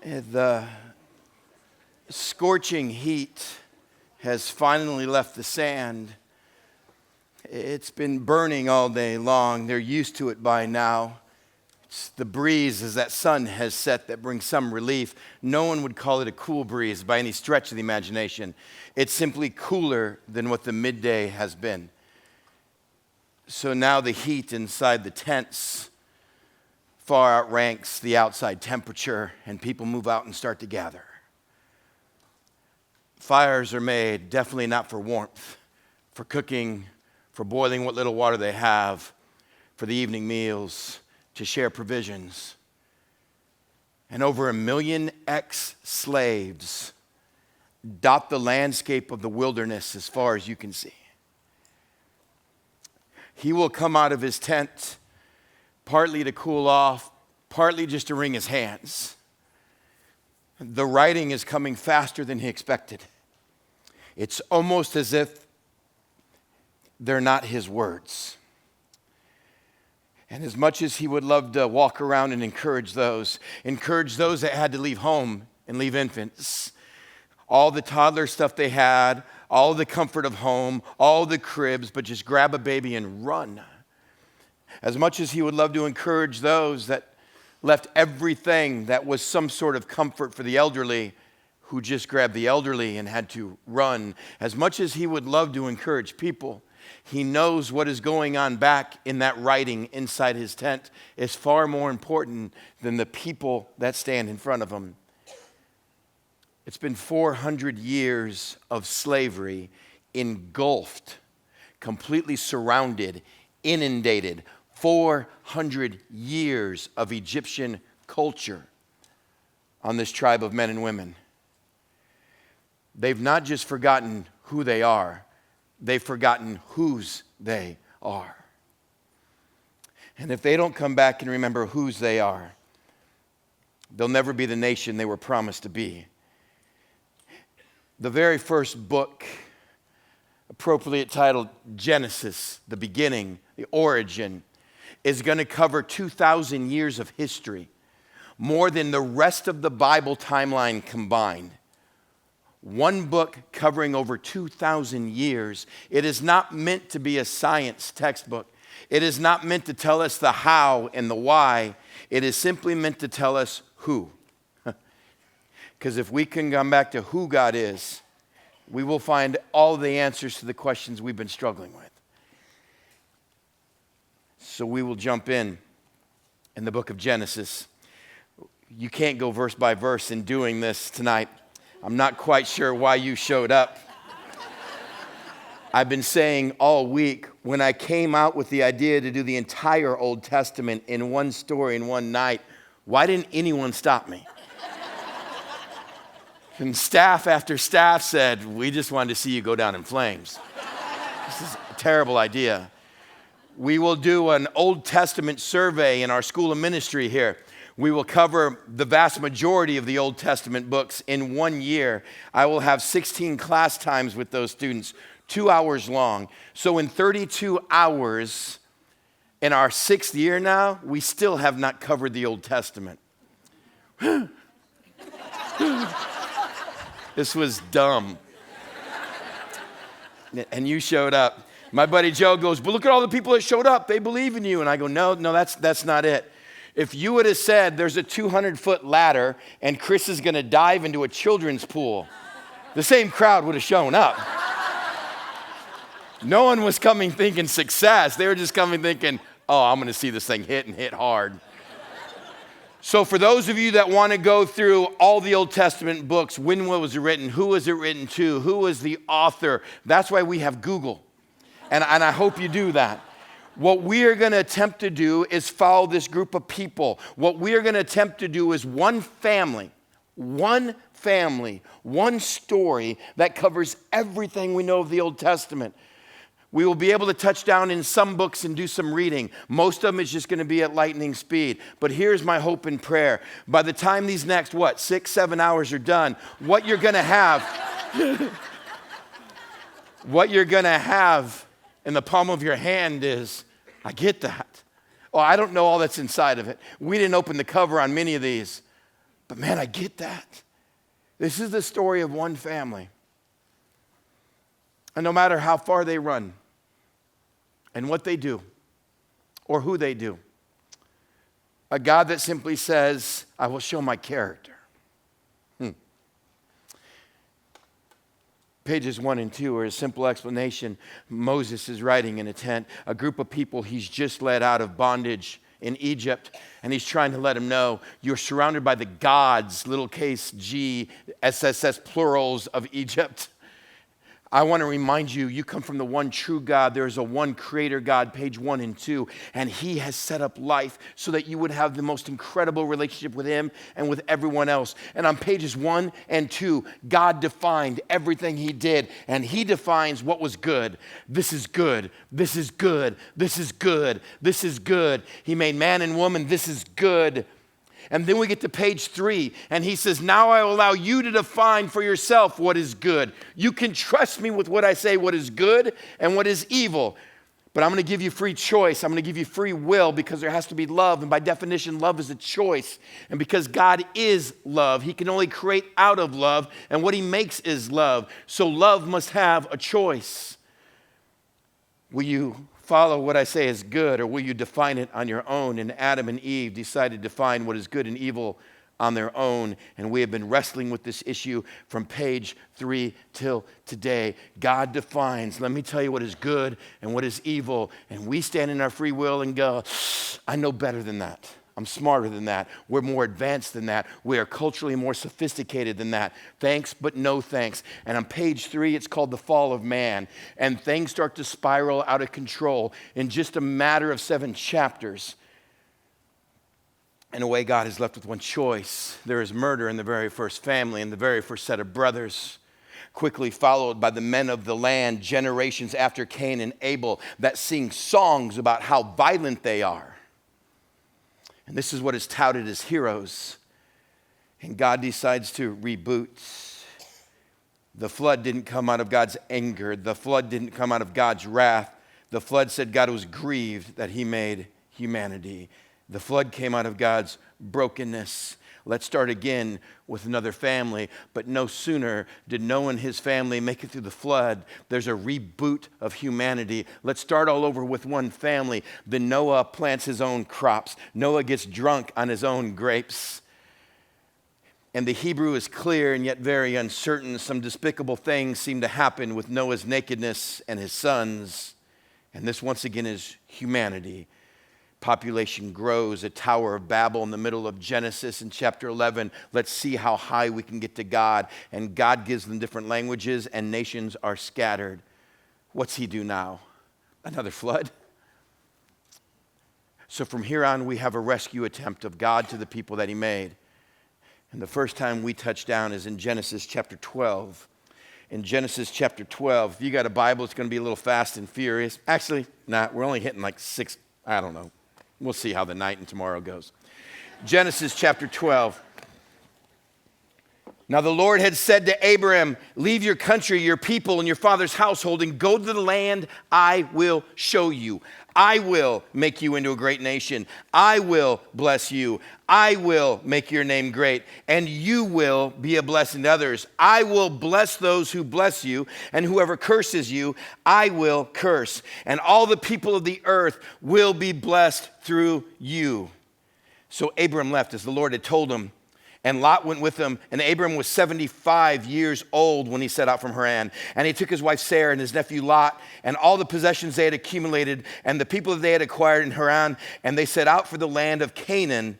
The scorching heat has finally left the sand. It's been burning all day long. They're used to it by now. It's the breeze as that sun has set that brings some relief. No one would call it a cool breeze by any stretch of the imagination. It's simply cooler than what the midday has been. So now the heat inside the tents far outranks the outside temperature, and people move out and start to gather. Fires are made, definitely not for warmth, for cooking, for boiling what little water they have, for the evening meals, to share provisions. And over 1 million ex-slaves dot the landscape of the wilderness as far as you can see. He will come out of his tent partly to cool off, partly just to wring his hands. The writing is coming faster than he expected. It's almost as if they're not his words. And as much as he would love to walk around and encourage those that had to leave home and leave infants, all the toddler stuff they had, all the comfort of home, all the cribs, but just grab a baby and run. As much as he would love to encourage those that left everything that was some sort of comfort for the elderly, who just grabbed the elderly and had to run. As much as he would love to encourage people, he knows what is going on back in that writing inside his tent is far more important than the people that stand in front of him. It's been 400 years of slavery, engulfed, completely surrounded, inundated. 400 years of Egyptian culture on this tribe of men and women. They've not just forgotten who they are, they've forgotten whose they are. And if they don't come back and remember whose they are, they'll never be the nation they were promised to be. The very first book, appropriately titled Genesis, the beginning, the origin, is going to cover 2,000 years of history, more than the rest of the Bible timeline combined. One book covering over 2,000 years. It is not meant to be a science textbook. It is not meant to tell us the how and the why. It is simply meant to tell us who. Because if we can come back to who God is, we will find all the answers to the questions we've been struggling with. So we will jump in the book of Genesis. You can't go verse by verse in doing this tonight. I'm not quite sure why you showed up. I've been saying all week, when I came out with the idea to do the entire Old Testament in one story in one night, why didn't anyone stop me? And staff after staff said, we just wanted to see you go down in flames. This is a terrible idea. We will do an Old Testament survey in our school of ministry here. We will cover the vast majority of the Old Testament books in 1 year. I will have 16 class times with those students, 2 hours long. So in 32 hours, in our 6th year now, we still have not covered the Old Testament. This was dumb. And you showed up. My buddy Joe goes, but look at all the people that showed up. They believe in you. And I go, no, that's not it. If you would have said there's a 200-foot ladder and Chris is going to dive into a children's pool, the same crowd would have shown up. No one was coming thinking success. They were just coming thinking, oh, I'm going to see this thing hit and hit hard. So for those of you that want to go through all the Old Testament books, when was it written? Who was it written to? Who was the author? That's why we have Google. And I hope you do that. What we are going to attempt to do is follow this group of people. What we are going to attempt to do is one family, one story that covers everything we know of the Old Testament. We will be able to touch down in some books and do some reading. Most of them is just going to be at lightning speed. But here's my hope and prayer. By the time these next, 6-7 hours are done, what you're going to have in the palm of your hand is, I get that. Oh, I don't know all that's inside of it. We didn't open the cover on many of these. But man, I get that. This is the story of one family. And no matter how far they run and what they do or who they do, a God that simply says, I will show my character. Pages 1 and 2 are a simple explanation. Moses is writing in a tent, a group of people he's just led out of bondage in Egypt, and he's trying to let them know you're surrounded by the gods, little case G, SSS plurals of Egypt. I want to remind you, you come from the one true God. There is a one creator God, page 1 and 2, and he has set up life so that you would have the most incredible relationship with him and with everyone else. And on pages 1 and 2, God defined everything he did, and he defines what was good. This is good. This is good. This is good. This is good. He made man and woman. This is good. And then we get to page 3, and he says, now I will allow you to define for yourself what is good. You can trust me with what I say, what is good and what is evil. But I'm going to give you free choice. I'm going to give you free will because there has to be love. And by definition, love is a choice. And because God is love, he can only create out of love. And what he makes is love. So love must have a choice. Will you follow what I say is good, or will you define it on your own? And Adam and Eve decided to define what is good and evil on their own. And we have been wrestling with this issue from page 3 till today. God defines, let me tell you what is good and what is evil. And we stand in our free will and go, I know better than that. I'm smarter than that. We're more advanced than that. We are culturally more sophisticated than that. Thanks, but no thanks. And on page 3, it's called the fall of man. And things start to spiral out of control in just a matter of 7 chapters. In a way, God is left with one choice. There is murder in the very first family, in the very first set of brothers, quickly followed by the men of the land, generations after Cain and Abel, that sing songs about how violent they are. And this is what is touted as heroes. And God decides to reboot. The flood didn't come out of God's anger. The flood didn't come out of God's wrath. The flood said God was grieved that he made humanity. The flood came out of God's brokenness. Let's start again with another family. But no sooner did Noah and his family make it through the flood, there's a reboot of humanity. Let's start all over with one family. Then Noah plants his own crops. Noah gets drunk on his own grapes. And the Hebrew is clear and yet very uncertain. Some despicable things seem to happen with Noah's nakedness and his sons. And this once again is humanity. Population grows, a Tower of Babel in the middle of Genesis in chapter 11. Let's see how high we can get to God. And God gives them different languages, and nations are scattered. What's he do now? Another flood? So from here on, we have a rescue attempt of God to the people that he made. And the first time we touch down is in Genesis chapter 12. In Genesis chapter 12, if you got a Bible, it's going to be a little fast and furious. Actually, we're only hitting like 6, I don't know. We'll see how the night and tomorrow goes. Genesis chapter 12. Now the Lord had said to Abraham, leave your country, your people, and your father's household, and go to the land I will show you. I will make you into a great nation. I will bless you. I will make your name great, and you will be a blessing to others. I will bless those who bless you, and whoever curses you, I will curse. And all the people of the earth will be blessed through you. So Abram left as the Lord had told him, and Lot went with him, and Abram was 75 years old when he set out from Haran. And he took his wife Sarah and his nephew Lot and all the possessions they had accumulated and the people that they had acquired in Haran, and they set out for the land of Canaan,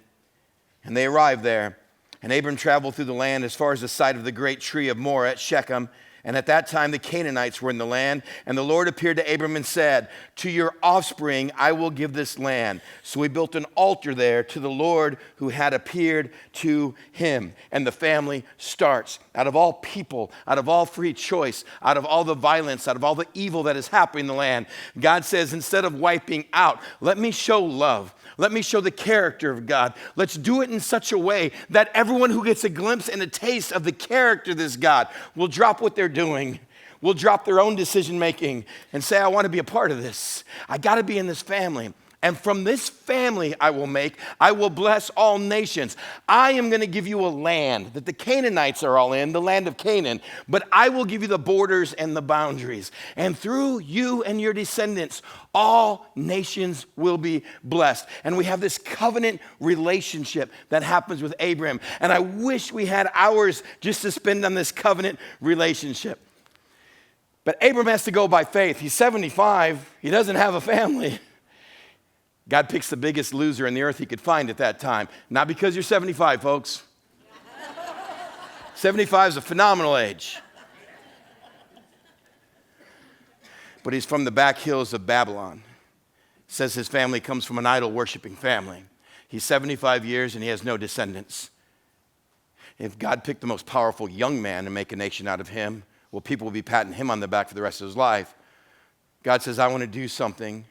and they arrived there. And Abram traveled through the land as far as the site of the great tree of Moreh at Shechem. And at that time the Canaanites were in the land, and the Lord appeared to Abram and said, to your offspring I will give this land. So he built an altar there to the Lord who had appeared to him. And the family starts. Out of all people, out of all free choice, out of all the violence, out of all the evil that is happening in the land, God says, instead of wiping out, let me show love. Let me show the character of God. Let's do it in such a way that everyone who gets a glimpse and a taste of the character of this God will drop what they're doing, will drop their own decision making and say, I want to be a part of this. I got to be in this family. And from this family I will bless all nations. I am going to give you a land that the Canaanites are all in, the land of Canaan, but I will give you the borders and the boundaries. And through you and your descendants, all nations will be blessed. And we have this covenant relationship that happens with Abraham. And I wish we had hours just to spend on this covenant relationship. But Abraham has to go by faith. He's 75. He doesn't have a family. God picks the biggest loser in the earth he could find at that time. Not because you're 75, folks. 75 is a phenomenal age. But he's from the back hills of Babylon. It says his family comes from an idol-worshiping family. He's 75 years and he has no descendants. If God picked the most powerful young man to make a nation out of him, well, people will be patting him on the back for the rest of his life. God says, I want to do something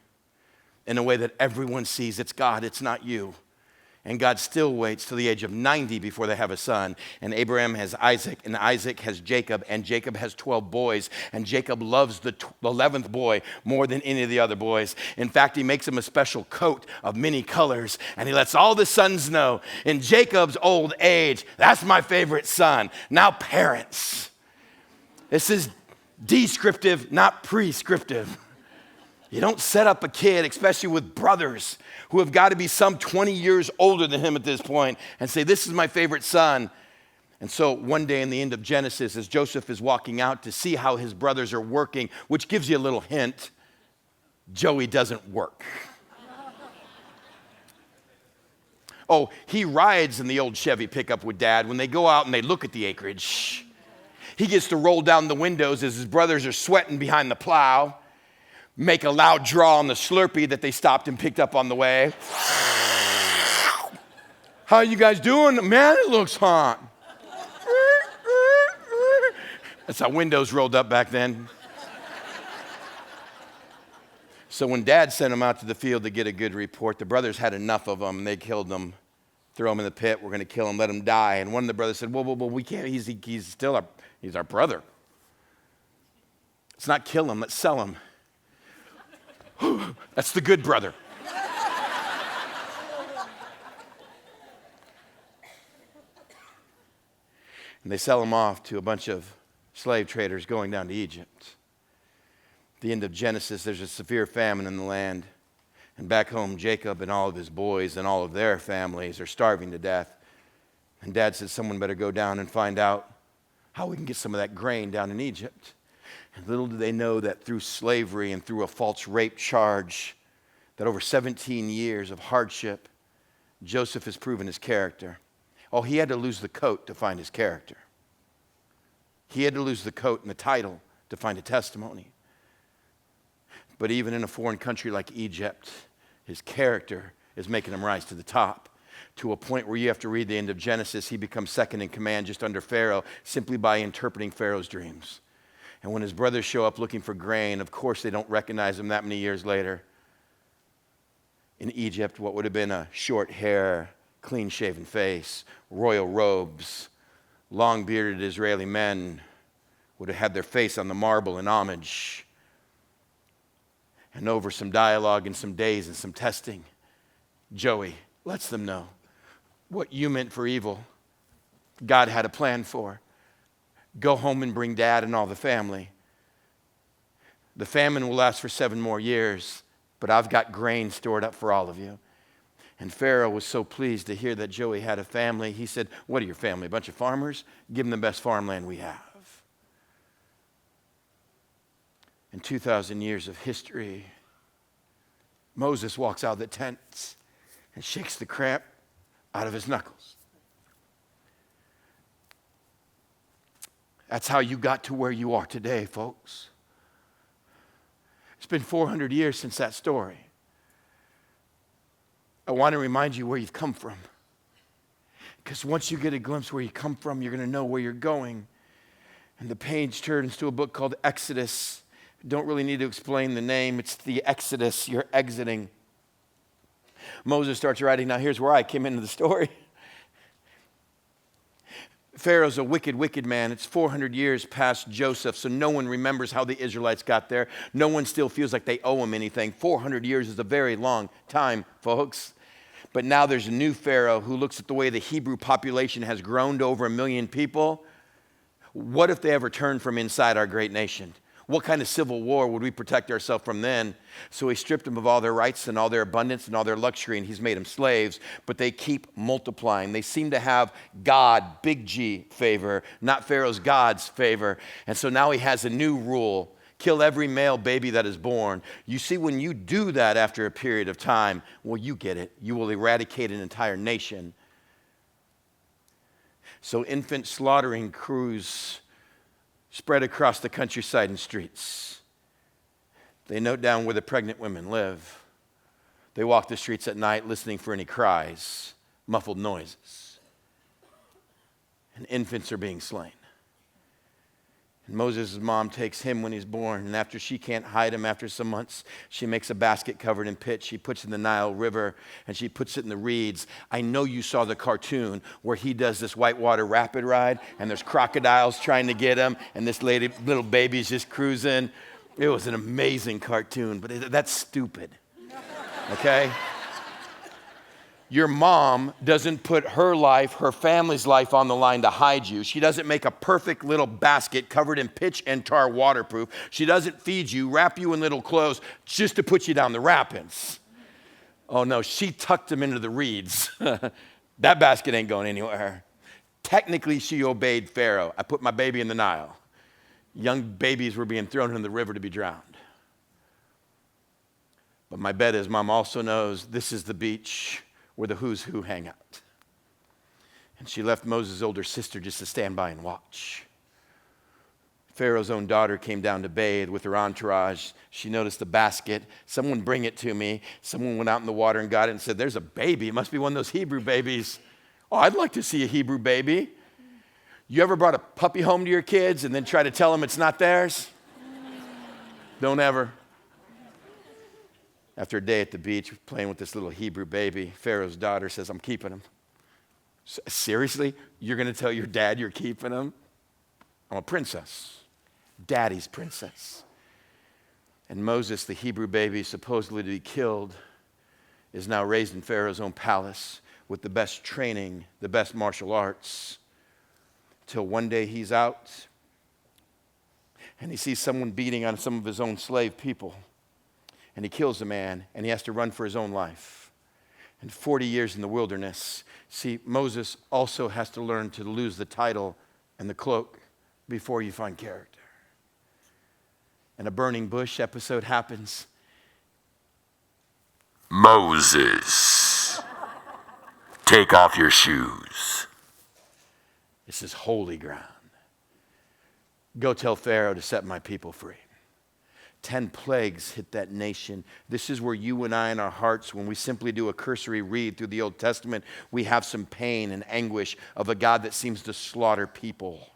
in a way that everyone sees it's God, it's not you. And God still waits till the age of 90 before they have a son. And Abraham has Isaac, and Isaac has Jacob, and Jacob has 12 boys. And Jacob loves the 11th boy more than any of the other boys. In fact, he makes him a special coat of many colors, and he lets all the sons know, in Jacob's old age, that's my favorite son. Now parents. This is descriptive, not prescriptive. You don't set up a kid, especially with brothers who have got to be some 20 years older than him at this point, and say, this is my favorite son. And so one day in the end of Genesis, as Joseph is walking out to see how his brothers are working, which gives you a little hint, Joey doesn't work. Oh, he rides in the old Chevy pickup with Dad when they go out and they look at the acreage. He gets to roll down the windows as his brothers are sweating behind the plow, make a loud draw on the Slurpee that they stopped and picked up on the way. How you guys doing? Man, it looks hot. That's how windows rolled up back then. So when Dad sent them out to the field to get a good report, the brothers had enough of them, and they killed them. Throw him in the pit. We're going to kill him. Let him die. And one of the brothers said, whoa, we can't. He's still he's our brother. Let's not kill him. Let's sell him. That's the good brother. And they sell him off to a bunch of slave traders going down to Egypt. At the end of Genesis, there's a severe famine in the land. And back home, Jacob and all of his boys and all of their families are starving to death. And Dad says, someone better go down and find out how we can get some of that grain down in Egypt. And little do they know that through slavery and through a false rape charge, that over 17 years of hardship, Joseph has proven his character. Oh, he had to lose the coat to find his character. He had to lose the coat and the title to find a testimony. But even in a foreign country like Egypt, his character is making him rise to the top, to a point where you have to read the end of Genesis. He becomes second in command just under Pharaoh simply by interpreting Pharaoh's dreams. And when his brothers show up looking for grain, of course they don't recognize him that many years later. In Egypt, what would have been a short hair, clean-shaven face, royal robes, long-bearded Israeli men would have had their face on the marble in homage. And over some dialogue and some days and some testing, Joey lets them know what you meant for evil, God had a plan for. Go home and bring Dad and all the family. The famine will last for 7 more years, but I've got grain stored up for all of you. And Pharaoh was so pleased to hear that Joey had a family. He said, what are your family, a bunch of farmers? Give them the best farmland we have. In 2,000 years of history, Moses walks out of the tents and shakes the cramp out of his knuckles. That's how you got to where you are today, folks. It's been 400 years since that story. I want to remind you where you've come from. Because once you get a glimpse where you come from, you're going to know where you're going. And the page turns to a book called Exodus. Don't really need to explain the name. It's the Exodus. You're exiting. Moses starts writing. Now here's where I came into the story. Pharaoh's a wicked, wicked man. It's 400 years past Joseph, so no one remembers how the Israelites got there. No one still feels like they owe him anything. 400 years is a very long time, folks. But now there's a new Pharaoh who looks at the way the Hebrew population has grown to over 1 million people. What if they ever turned from inside our great nation? What kind of civil war would we protect ourselves from then? So he stripped them of all their rights and all their abundance and all their luxury, and he's made them slaves, but they keep multiplying. They seem to have God, big G, favor, not Pharaoh's God's favor. And so now he has a new rule: kill every male baby that is born. You see, when you do that after a period of time, well, you get it. You will eradicate an entire nation. So infant slaughtering crews spread across the countryside and streets. They note down where the pregnant women live. They walk the streets at night listening for any cries, muffled noises. And infants are being slain. And Moses' mom takes him when he's born, and after she can't hide him after some months, she makes a basket covered in pitch. She puts it in the Nile River, and she puts it in the reeds. I know you saw the cartoon where he does this whitewater rapid ride, and there's crocodiles trying to get him, and this little baby's just cruising. It was an amazing cartoon, but that's stupid, okay? Your mom doesn't put her life, her family's life on the line to hide you. She doesn't make a perfect little basket covered in pitch and tar, waterproof. She doesn't feed you, wrap you in little clothes just to put you down the rapids. Oh no, she tucked him into the reeds. That basket ain't going anywhere. Technically, she obeyed Pharaoh. I put my baby in the Nile. Young babies were being thrown in the river to be drowned. But my bet is mom also knows this is the beach where the who's who hang out. And she left Moses' older sister just to stand by and watch. Pharaoh's own daughter came down to bathe with her entourage. She noticed the basket. Someone bring it to me. Someone went out in the water and got it and said, there's a baby. It must be one of those Hebrew babies. Oh, I'd like to see a Hebrew baby. You ever brought a puppy home to your kids and then try to tell them it's not theirs? Don't ever. After a day at the beach playing with this little Hebrew baby, Pharaoh's daughter says, I'm keeping him. Seriously? You're going to tell your dad you're keeping him? I'm a princess. Daddy's princess. And Moses, the Hebrew baby supposedly to be killed, is now raised in Pharaoh's own palace with the best training, the best martial arts, till one day he's out and he sees someone beating on some of his own slave people. And he kills a man, and he has to run for his own life. And 40 years in the wilderness. See, Moses also has to learn to lose the title and the cloak before you find character. And a burning bush episode happens. Moses, take off your shoes. This is holy ground. Go tell Pharaoh to set my people free. 10 plagues hit that nation. This is where you and I in our hearts, when we simply do a cursory read through the Old Testament, we have some pain and anguish of a God that seems to slaughter people.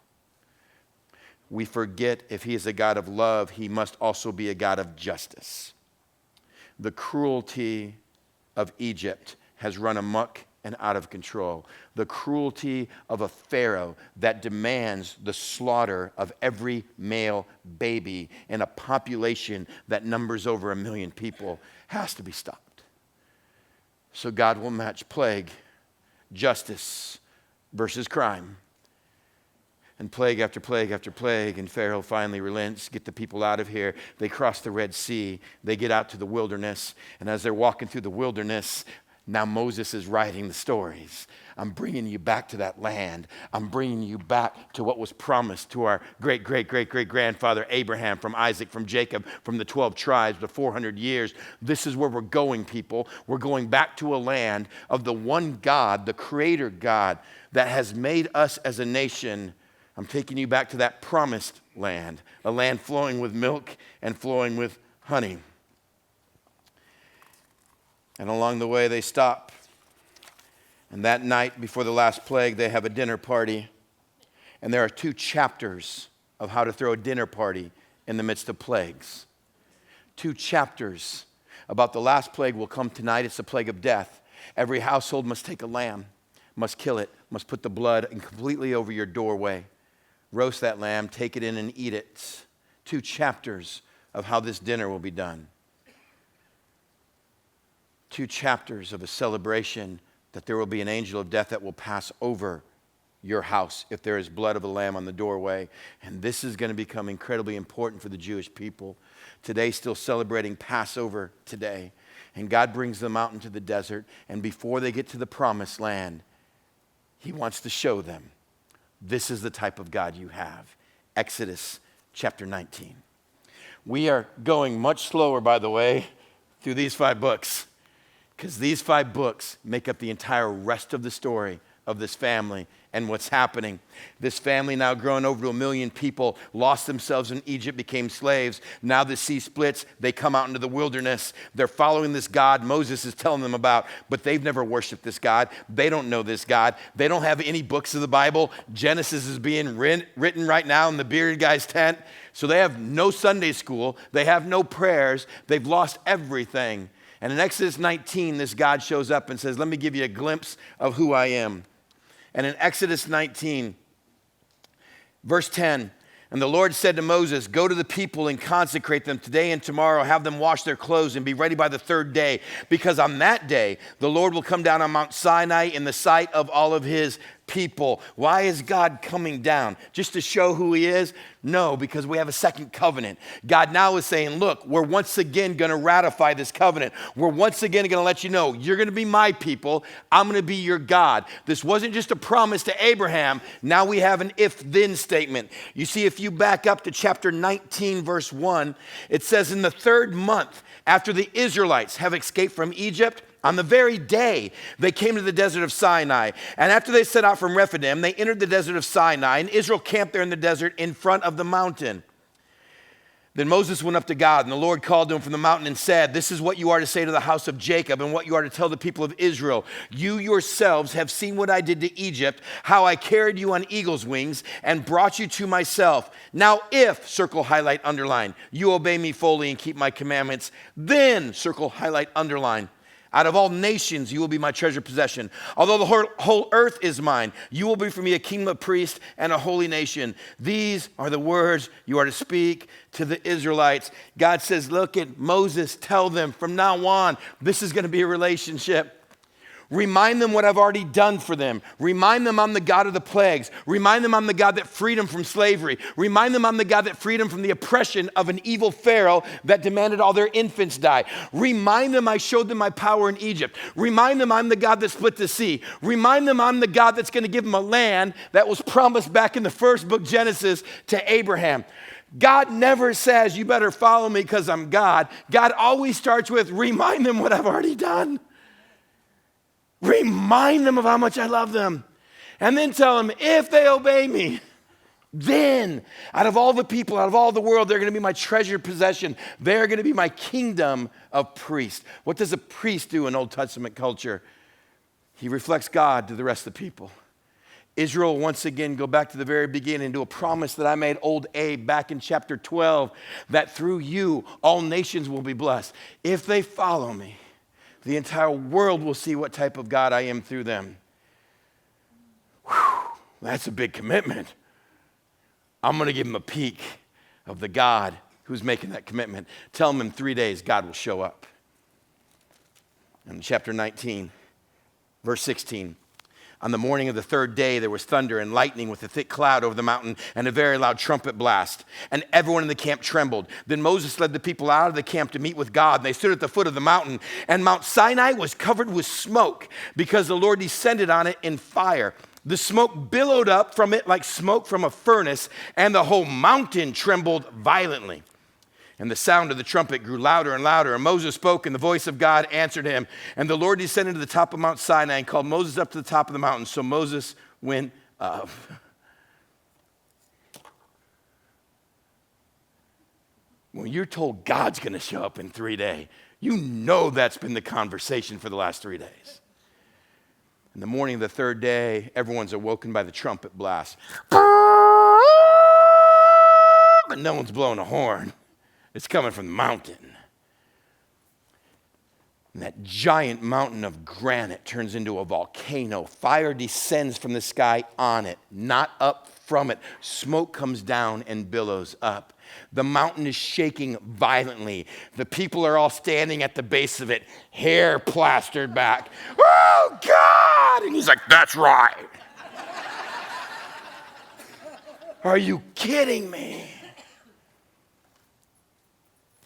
We forget if he is a God of love, he must also be a God of justice. The cruelty of Egypt has run amok and out of control. The cruelty of a Pharaoh that demands the slaughter of every male baby in a population that numbers over 1 million people has to be stopped. So God will match plague, justice versus crime. And plague after plague after plague, and Pharaoh finally relents, get the people out of here. They cross the Red Sea. They get out to the wilderness. And as they're walking through the wilderness, now Moses is writing the stories. I'm bringing you back to that land. I'm bringing you back to what was promised to our great-great-great-great-grandfather Abraham, from Isaac, from Jacob, from the 12 tribes, the 400 years. This is where we're going, people. We're going back to a land of the one God, the creator God, that has made us as a nation. I'm taking you back to that promised land, a land flowing with milk and flowing with honey. And along the way, they stop. And that night before the last plague, they have a dinner party. And there are 2 chapters of how to throw a dinner party in the midst of plagues. 2 chapters about the last plague will come tonight. It's the plague of death. Every household must take a lamb. must kill it, must put the blood completely over your doorway. Roast that lamb, take it in and eat it. 2 chapters of how this dinner will be done. 2 chapters of a celebration that there will be an angel of death that will pass over your house if there is blood of a lamb on the doorway. And this is going to become incredibly important for the Jewish people. Today, still celebrating Passover today. And God brings them out into the desert. And before they get to the promised land, he wants to show them, this is the type of God you have. Exodus chapter 19. We are going much slower, by the way, through these 5 books. Because these 5 books make up the entire rest of the story of this family and what's happening. This family, now grown over to 1 million people, lost themselves in Egypt, became slaves. Now the sea splits. They come out into the wilderness. They're following this God Moses is telling them about, but they've never worshiped this God. They don't know this God. They don't have any books of the Bible. Genesis is being written right now in the bearded guy's tent. So they have no Sunday school. They have no prayers. They've lost everything. And in Exodus 19, this God shows up and says, let me give you a glimpse of who I am. And in Exodus 19, verse 10, and the Lord said to Moses, go to the people and consecrate them today and tomorrow, have them wash their clothes and be ready by the 3rd day, because on that day, the Lord will come down on Mount Sinai in the sight of all of his people. Why is God coming down? Just to show who he is? No, because we have a second covenant. God now is saying, look, we're once again going to ratify this covenant. We're once again going to let you know, you're going to be my people. I'm going to be your God. This wasn't just a promise to Abraham. Now we have an if-then statement. You see, if you back up to chapter 19, verse 1, it says, in the 3rd month, after the Israelites have escaped from Egypt, on the very day they came to the desert of Sinai, and after they set out from Rephidim, they entered the desert of Sinai, and Israel camped there in the desert in front of the mountain. Then Moses went up to God, and the Lord called to him from the mountain and said, this is what you are to say to the house of Jacob, and what you are to tell the people of Israel. You yourselves have seen what I did to Egypt, how I carried you on eagle's wings and brought you to myself. Now if, circle, highlight, underline, you obey me fully and keep my commandments, then, circle, highlight, underline, out of all nations, you will be my treasured possession. Although the whole earth is mine, you will be for me a kingdom of priests and a holy nation. These are the words you are to speak to the Israelites. God says, look at Moses, tell them from now on, this is going to be a relationship. Remind them what I've already done for them. Remind them I'm the God of the plagues. Remind them I'm the God that freed them from slavery. Remind them I'm the God that freed them from the oppression of an evil Pharaoh that demanded all their infants die. Remind them I showed them my power in Egypt. Remind them I'm the God that split the sea. Remind them I'm the God that's going to give them a land that was promised back in the first book, Genesis, to Abraham. God never says, you better follow me because I'm God. God always starts with, remind them what I've already done. Remind them of how much I love them. And then tell them, if they obey me, then out of all the people, out of all the world, they're going to be my treasured possession. They're going to be my kingdom of priests. What does a priest do in Old Testament culture? He reflects God to the rest of the people. Israel, once again, go back to the very beginning, to a promise that I made old Abe back in chapter 12, that through you, all nations will be blessed. If they follow me, the entire world will see what type of God I am through them. Whew, that's a big commitment. I'm going to give them a peek of the God who's making that commitment. Tell them in 3 days God will show up. In chapter 19, verse 16, on the morning of the 3rd day, there was thunder and lightning with a thick cloud over the mountain and a very loud trumpet blast. And everyone in the camp trembled. Then Moses led the people out of the camp to meet with God. And they stood at the foot of the mountain. And Mount Sinai was covered with smoke because the Lord descended on it in fire. The smoke billowed up from it like smoke from a furnace, and the whole mountain trembled violently. And the sound of the trumpet grew louder and louder. And Moses spoke, and the voice of God answered him. And the Lord descended to the top of Mount Sinai and called Moses up to the top of the mountain. So Moses went up. When you're told God's going to show up in 3 days, you know that's been the conversation for the last 3 days. In the morning of the 3rd day, everyone's awoken by the trumpet blast. But no one's blowing a horn. It's coming from the mountain. And that giant mountain of granite turns into a volcano. Fire descends from the sky on it, not up from it. Smoke comes down and billows up. The mountain is shaking violently. The people are all standing at the base of it, hair plastered back. Oh, God! And he's like, that's right. Are you kidding me?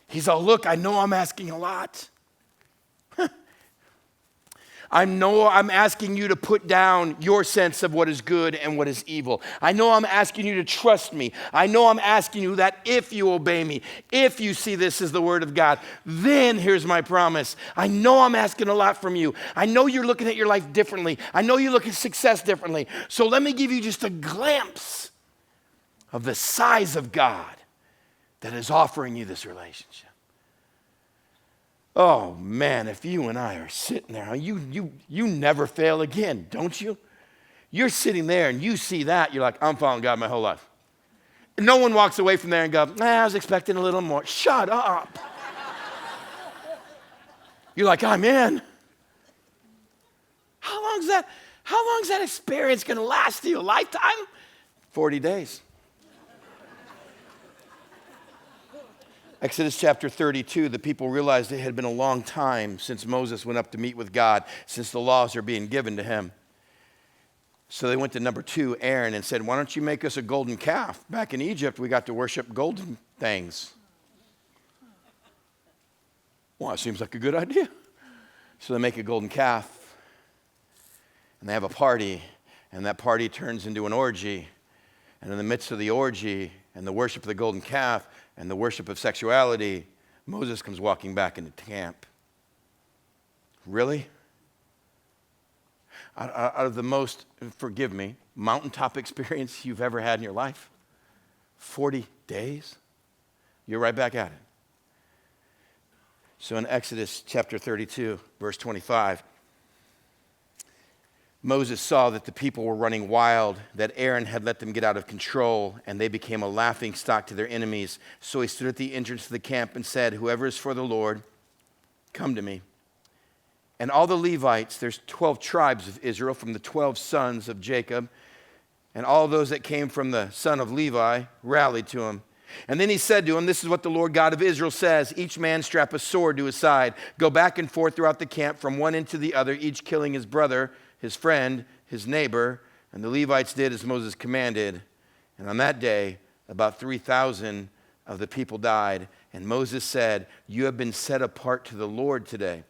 He's all, look, I know I'm asking a lot. I know I'm asking you to put down your sense of what is good and what is evil. I know I'm asking you to trust me. I know I'm asking you that if you obey me, if you see this as the word of God, then here's my promise. I know I'm asking a lot from you. I know you're looking at your life differently. I know you look at success differently. So let me give you just a glimpse of the size of God that is offering you this relationship. Oh, man, if you and I are sitting there, you never fail again, don't you? You're sitting there and you see that, you're like, I'm following God my whole life. And no one walks away from there and goes, I was expecting a little more. Shut up. You're like, I'm in. How long's that experience going to last you? A lifetime? 40 days. Exodus chapter 32, the people realized it had been a long time since Moses went up to meet with God, since the laws are being given to him. So they went to number 2, Aaron, and said, why don't you make us a golden calf? Back in Egypt, we got to worship golden things. Well, it seems like a good idea. So they make a golden calf, and they have a party, and that party turns into an orgy. And in the midst of the orgy and the worship of the golden calf, and the worship of sexuality, Moses comes walking back into camp. Really? Out of the most, forgive me, mountaintop experience you've ever had in your life? 40 days? You're right back at it. So in Exodus chapter 32, verse 25, Moses saw that the people were running wild, that Aaron had let them get out of control, and they became a laughing stock to their enemies. So he stood at the entrance of the camp and said, whoever is for the Lord, come to me. And all the Levites, there's 12 tribes of Israel from the 12 sons of Jacob, and all those that came from the son of Levi rallied to him. And then he said to him, this is what the Lord God of Israel says, each man strap a sword to his side, go back and forth throughout the camp from one end to the other, each killing his brother, his friend, his neighbor. And the Levites did as Moses commanded. And on that day, about 3,000 of the people died. And Moses said, you have been set apart to the Lord today,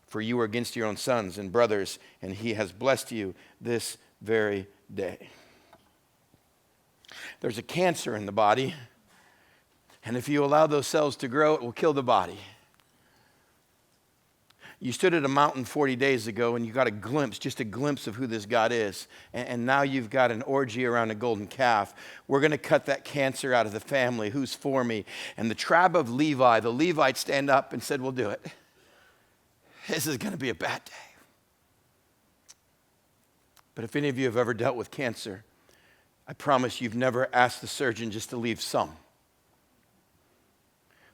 for you are against your own sons and brothers, and he has blessed you this very day. There's a cancer in the body, and if you allow those cells to grow, it will kill the body. You stood at a mountain 40 days ago and you got a glimpse, just a glimpse of who this God is. And now you've got an orgy around a golden calf. We're going to cut that cancer out of the family. Who's for me? And the tribe of Levi, the Levites stand up and said, we'll do it. This is going to be a bad day. But if any of you have ever dealt with cancer, I promise you've never asked the surgeon just to leave some.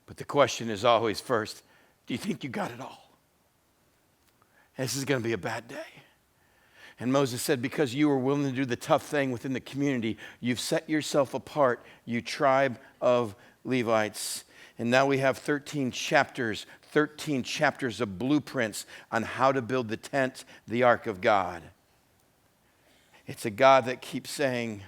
But the question is always first, do you think you got it all? This is going to be a bad day. And Moses said, because you were willing to do the tough thing within the community, you've set yourself apart, you tribe of Levites. And now we have 13 chapters of blueprints on how to build the tent, the ark of God. It's a God that keeps saying,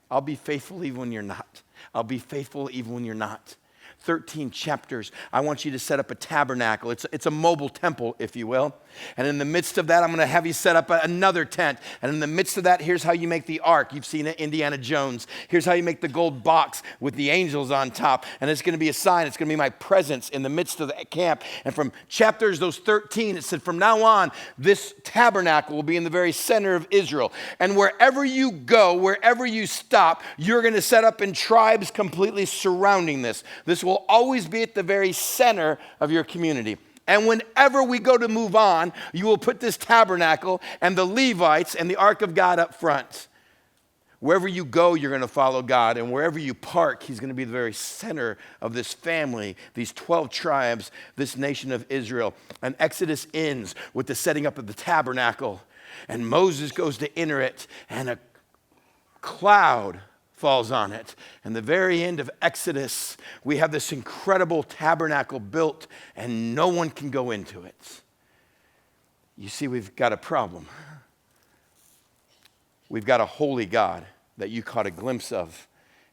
I'll be faithful even when you're not. I'll be faithful even when you're not. 13 chapters. I want you to set up a tabernacle. It's a mobile temple, if you will. And in the midst of that, I'm going to have you set up another tent. And in the midst of that, here's how you make the ark. You've seen it, Indiana Jones. Here's how you make the gold box with the angels on top. And it's going to be a sign. It's going to be my presence in the midst of the camp. And from chapters, those 13, it said, from now on, this tabernacle will be in the very center of Israel. And wherever you go, wherever you stop, you're going to set up in tribes completely surrounding this. This will always be at the very center of your community. And whenever we go to move on, you will put this tabernacle and the Levites and the ark of God up front. Wherever you go, you're going to follow God. And wherever you park, he's going to be the very center of this family, these 12 tribes, this nation of Israel. And Exodus ends with the setting up of the tabernacle. And Moses goes to enter it, and a cloud falls on it. And the very end of Exodus, we have this incredible tabernacle built, and no one can go into it. You see, we've got a problem. We've got a holy God that you caught a glimpse of,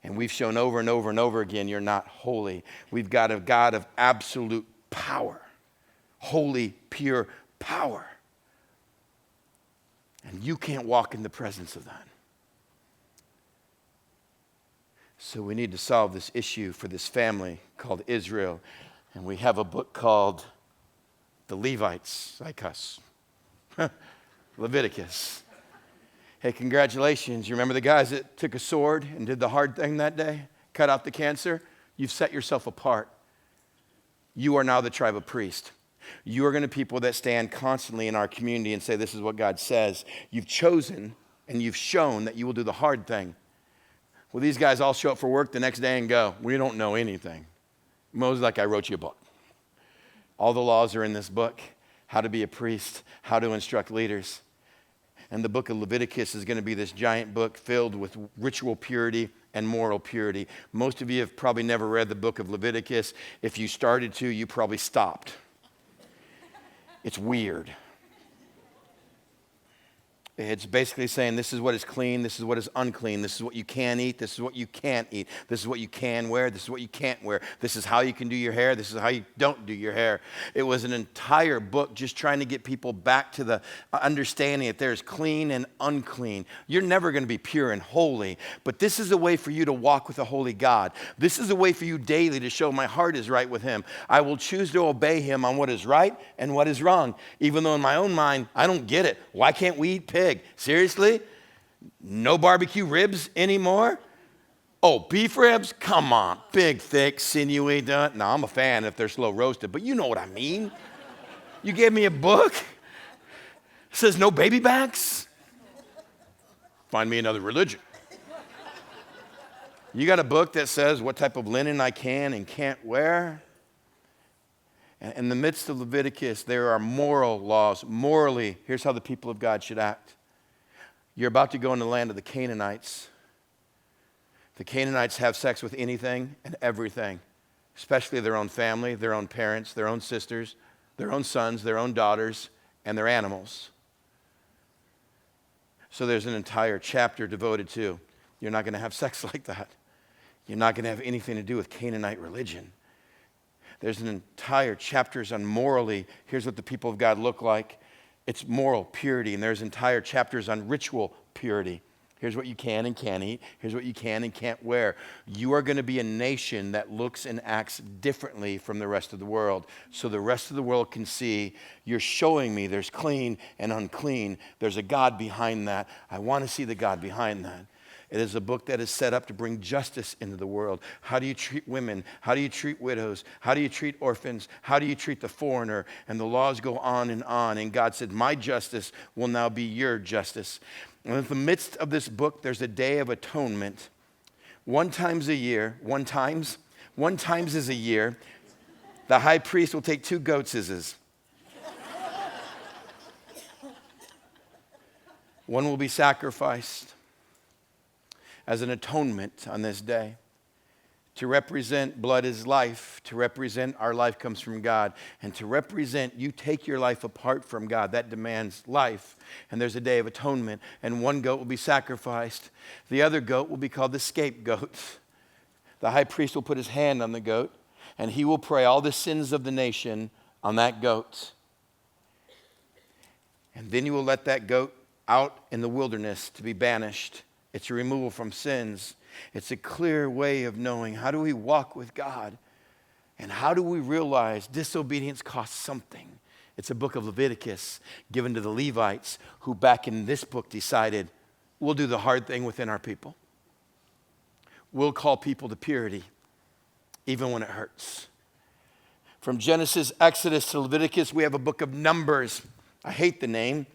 and we've shown over and over and over again, you're not holy. We've got a God of absolute power, holy, pure power. And you can't walk in the presence of that. So we need to solve this issue for this family called Israel. And we have a book called The Levites, like us, Leviticus. Hey, congratulations. You remember the guys that took a sword and did the hard thing that day? Cut out the cancer? You've set yourself apart. You are now the tribe of priests. You are going to be people that stand constantly in our community and say, this is what God says. You've chosen and you've shown that you will do the hard thing. Well, these guys all show up for work the next day and go, we don't know anything. Moses, like, I wrote you a book. All the laws are in this book. How to be a priest, how to instruct leaders. And the book of Leviticus is going to be this giant book filled with ritual purity and moral purity. Most of you have probably never read the book of Leviticus. If you started to, you probably stopped. It's weird. It's basically saying this is what is clean, this is what is unclean, this is what you can eat, this is what you can't eat, this is what you can wear, this is what you can't wear, this is how you can do your hair, this is how you don't do your hair. It was an entire book just trying to get people back to the understanding that there's clean and unclean. You're never going to be pure and holy, but this is a way for you to walk with a holy God. This is a way for you daily to show my heart is right with him. I will choose to obey him on what is right and what is wrong, even though in my own mind, I don't get it. Why can't we eat pig? Seriously? No barbecue ribs anymore? Oh, beef ribs? Come on. Big, thick, sinewy. No, I'm a fan if they're slow roasted, but you know what I mean. You gave me a book? It says no baby backs? Find me another religion. You got a book that says what type of linen I can and can't wear? In the midst of Leviticus, there are moral laws. Morally, here's how the people of God should act. You're about to go in the land of the Canaanites. The Canaanites have sex with anything and everything, especially their own family, their own parents, their own sisters, their own sons, their own daughters, and their animals. So there's an entire chapter devoted to, you're not going to have sex like that. You're not going to have anything to do with Canaanite religion. There's an entire chapters on morally, here's what the people of God look like. It's moral purity, and there's entire chapters on ritual purity. Here's what you can and can't eat. Here's what you can and can't wear. You are going to be a nation that looks and acts differently from the rest of the world. So the rest of the world can see, you're showing me there's clean and unclean. There's a God behind that. I want to see the God behind that. It is a book that is set up to bring justice into the world. How do you treat women? How do you treat widows? How do you treat orphans? How do you treat the foreigner? And the laws go on. And God said, my justice will now be your justice. And in the midst of this book, there's a day of atonement. One times a year, one times is a year, the high priest will take 2 goatses. One will be sacrificed as an atonement on this day. To represent blood is life, to represent our life comes from God, and to represent you take your life apart from God, that demands life. And there's a day of atonement, and one goat will be sacrificed. The other goat will be called the scapegoat. The high priest will put his hand on the goat, and he will pray all the sins of the nation on that goat. And then you will let that goat out in the wilderness to be banished. It's a removal from sins. It's a clear way of knowing how do we walk with God and how do we realize disobedience costs something. It's a book of Leviticus given to the Levites who back in this book decided we'll do the hard thing within our people. We'll call people to purity even when it hurts. From Genesis, Exodus to Leviticus, we have a book of Numbers. I hate the name.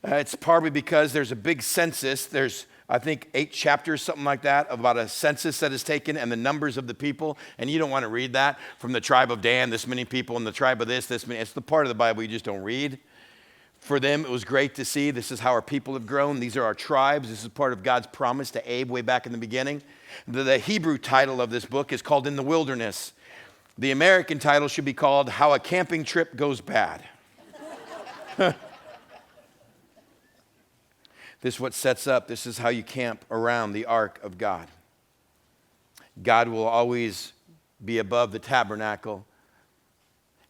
It's probably because there's a big census. There's I think 8 chapters, something like that, about a census that is taken and the numbers of the people. And you don't want to read that from the tribe of Dan, this many people, and the tribe of this many. It's the part of the Bible you just don't read. For them, it was great to see. This is how our people have grown. These are our tribes. This is part of God's promise to Abe way back in the beginning. The Hebrew title of this book is called In the Wilderness. The American title should be called How a Camping Trip Goes Bad. This is what sets up. This is how you camp around the ark of God. God will always be above the tabernacle,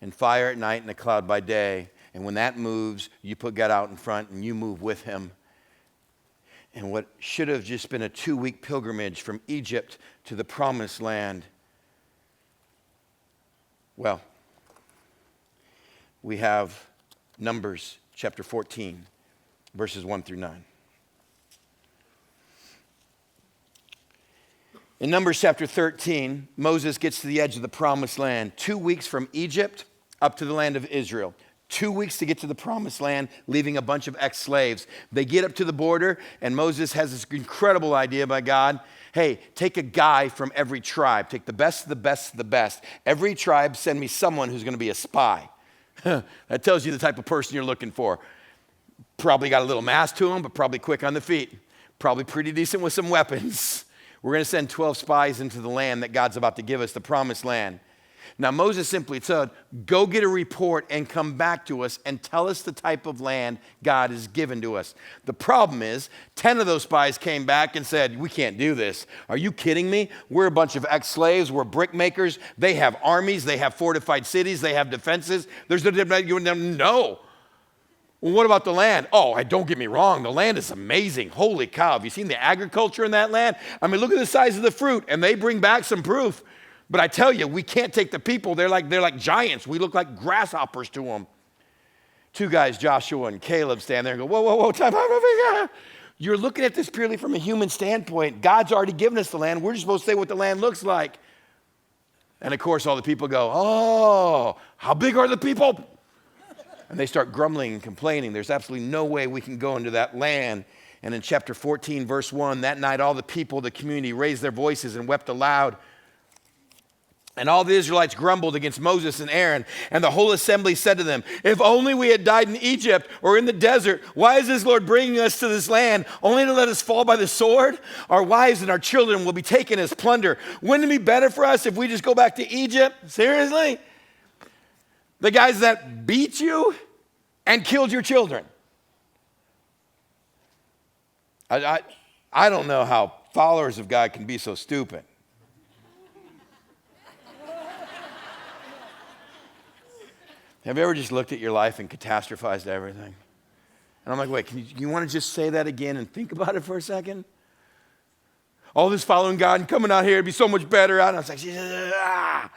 and fire at night and a cloud by day. And when that moves, you put God out in front and you move with him. And what should have just been a 2-week pilgrimage from Egypt to the promised land, well, we have Numbers chapter 14, verses 1 through 9. In Numbers chapter 13, Moses gets to the edge of the promised land, 2 weeks from Egypt up to the land of Israel. 2 weeks to get to the promised land, leaving a bunch of ex-slaves. They get up to the border, and Moses has this incredible idea by God. Hey, take a guy from every tribe. Take the best of the best of the best. Every tribe, send me someone who's going to be a spy. That tells you the type of person you're looking for. Probably got a little mass to him, but probably quick on the feet. Probably pretty decent with some weapons. We're going to send 12 spies into the land that God's about to give us, the promised land. Now, Moses simply said, go get a report and come back to us and tell us the type of land God has given to us. The problem is, 10 of those spies came back and said, we can't do this. Are you kidding me? We're a bunch of ex-slaves. We're brick makers. They have armies. They have fortified cities. They have defenses. There's no. Well, what about the land? Oh, don't get me wrong. The land is amazing. Holy cow. Have you seen the agriculture in that land? I mean, look at the size of the fruit. And they bring back some proof. But I tell you, we can't take the people. They're like giants. We look like grasshoppers to them. 2 guys, Joshua and Caleb, stand there and go, whoa, time out. You're looking at this purely from a human standpoint. God's already given us the land. We're just supposed to say what the land looks like. And of course, all the people go, oh, how big are the people? And they start grumbling and complaining. There's absolutely no way we can go into that land. And in chapter 14, verse 1, that night all the people of the community raised their voices and wept aloud. And all the Israelites grumbled against Moses and Aaron. And the whole assembly said to them, if only we had died in Egypt or in the desert, why is this Lord bringing us to this land only to let us fall by the sword? Our wives and our children will be taken as plunder. Wouldn't it be better for us if we just go back to Egypt? Seriously? The guys that beat you and killed your children. I don't know how followers of God can be so stupid. Have you ever just looked at your life and catastrophized everything? And I'm like, wait, you want to just say that again and think about it for a second? All this following God and coming out here, it'd be so much better. And I was like, ah.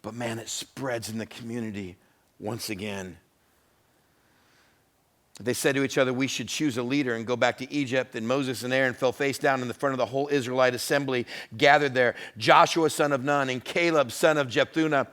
But man, it spreads in the community once again. They said to each other, we should choose a leader and go back to Egypt. And Moses and Aaron fell face down in the front of the whole Israelite assembly gathered there. Joshua, son of Nun, and Caleb, son of Jephunneh,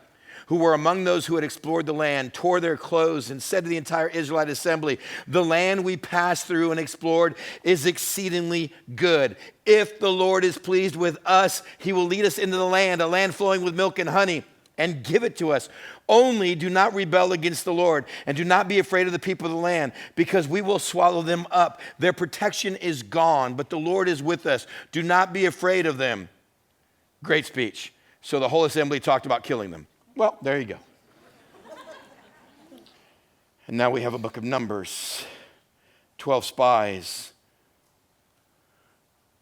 who were among those who had explored the land, tore their clothes and said to the entire Israelite assembly, the land we passed through and explored is exceedingly good. If the Lord is pleased with us, he will lead us into the land, a land flowing with milk and honey, and give it to us. Only do not rebel against the Lord, and do not be afraid of the people of the land, because we will swallow them up. Their protection is gone, but the Lord is with us. Do not be afraid of them. Great speech. So the whole assembly talked about killing them. Well, there you go. And now we have a book of Numbers. 12 spies.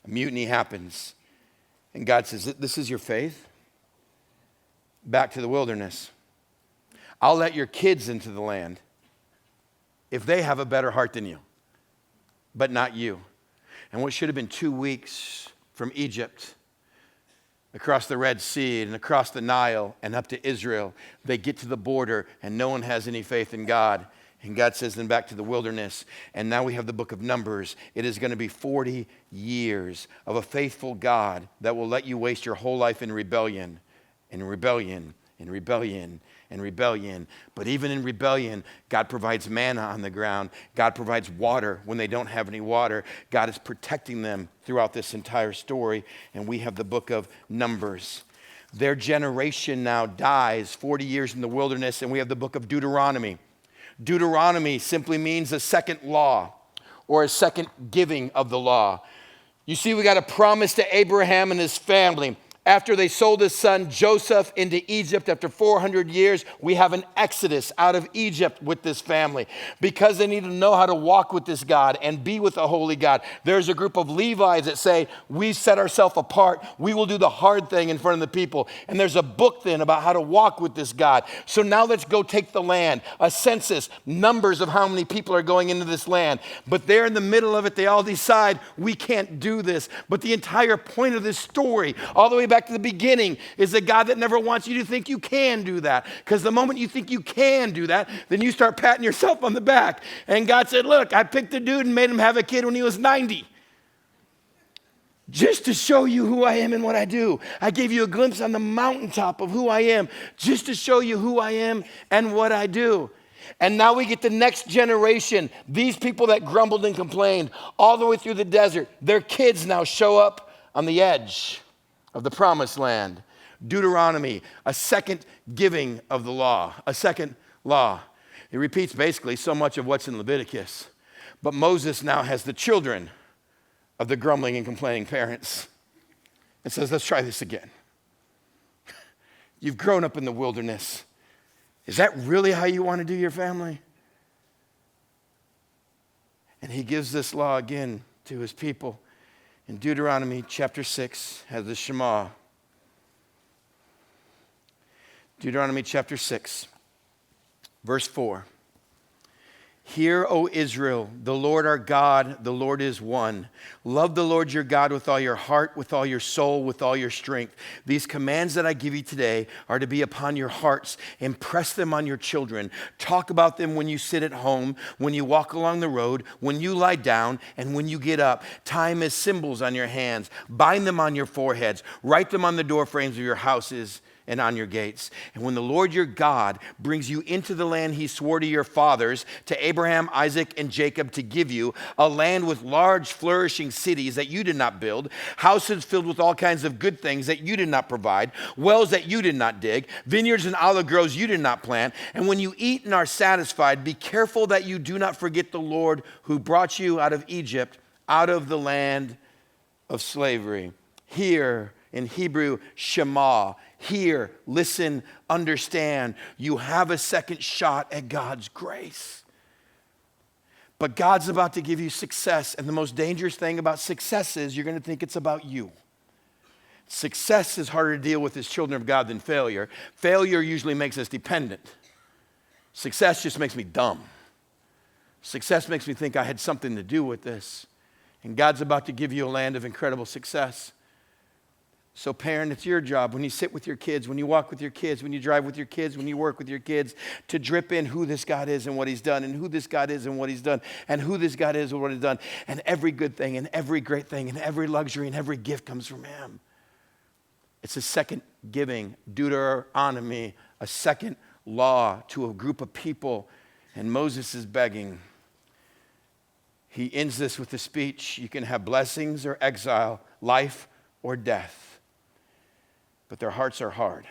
A mutiny happens. And God says, this is your faith? Back to the wilderness. I'll let your kids into the land if they have a better heart than you, but not you. And what should have been 2 weeks from Egypt, across the Red Sea and across the Nile and up to Israel, they get to the border and no one has any faith in God. And God says then back to the wilderness. And now we have the book of Numbers. It is going to be 40 years of a faithful God that will let you waste your whole life in rebellion, and and rebellion. But even in rebellion, God provides manna on the ground. God provides water when they don't have any water. God is protecting them throughout this entire story. And we have the book of Numbers. Their generation now dies 40 years in the wilderness, and we have the book of Deuteronomy. Deuteronomy simply means a second law or a second giving of the law. You see, we got a promise to Abraham and his family. After they sold his son Joseph into Egypt after 400 years, we have an exodus out of Egypt with this family because they need to know how to walk with this God and be with a holy God. There's a group of Levites that say, we set ourselves apart. We will do the hard thing in front of the people. And there's a book then about how to walk with this God. So now let's go take the land, a census, numbers of how many people are going into this land. But there in the middle of it, they all decide we can't do this. But the entire point of this story, all the way back to the beginning, is a God that never wants you to think you can do that. Because the moment you think you can do that, then you start patting yourself on the back. And God said, look, I picked a dude and made him have a kid when he was 90. Just to show you who I am and what I do. I gave you a glimpse on the mountaintop of who I am, just to show you who I am and what I do. And now we get the next generation, these people that grumbled and complained all the way through the desert. Their kids now show up on the edge of the promised land. Deuteronomy, a second giving of the law, a second law. It repeats basically so much of what's in Leviticus. But Moses now has the children of the grumbling and complaining parents and says, let's try this again. You've grown up in the wilderness. Is that really how you want to do your family? And he gives this law again to his people. In Deuteronomy chapter 6 has the Shema. Deuteronomy chapter 6, verse 4. Hear, O Israel, the Lord our God, the Lord is one. Love the Lord your God with all your heart, with all your soul, with all your strength. These commands that I give you today are to be upon your hearts. Impress them on your children. Talk about them when you sit at home, when you walk along the road, when you lie down, and when you get up. Tie them as symbols on your hands. Bind them on your foreheads. Write them on the doorframes of your houses and on your gates. And when the Lord your God brings you into the land he swore to your fathers, to Abraham, Isaac, and Jacob to give you, a land with large flourishing cities that you did not build, houses filled with all kinds of good things that you did not provide, wells that you did not dig, vineyards and olive groves you did not plant, and when you eat and are satisfied, be careful that you do not forget the Lord who brought you out of Egypt, out of the land of slavery. Here in Hebrew, Shema. Hear, listen, understand. You have a second shot at God's grace. But God's about to give you success. And the most dangerous thing about success is you're going to think it's about you. Success is harder to deal with as children of God than failure. Failure usually makes us dependent. Success just makes me dumb. Success makes me think I had something to do with this. And God's about to give you a land of incredible success. So parent, it's your job when you sit with your kids, when you walk with your kids, when you drive with your kids, when you work with your kids, to drip in who this God is and what he's done, and who this God is and what he's done, and who this God is and what he's done. And every good thing and every great thing and every luxury and every gift comes from him. It's a second giving, Deuteronomy, a second law to a group of people. And Moses is begging. He ends this with a speech. You can have blessings or exile, life or death. But their hearts are hard.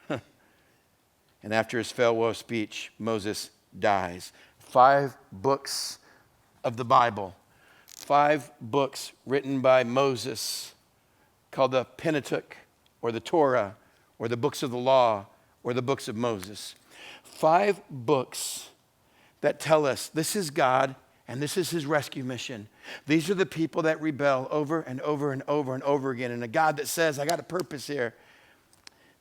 And after his farewell speech, Moses dies. 5 books of the Bible, 5 books written by Moses, called the Pentateuch, or the Torah, or the books of the law, or the books of Moses. 5 books that tell us this is God and this is his rescue mission. These are the people that rebel over and over and over and over again. And a God that says, I got a purpose here.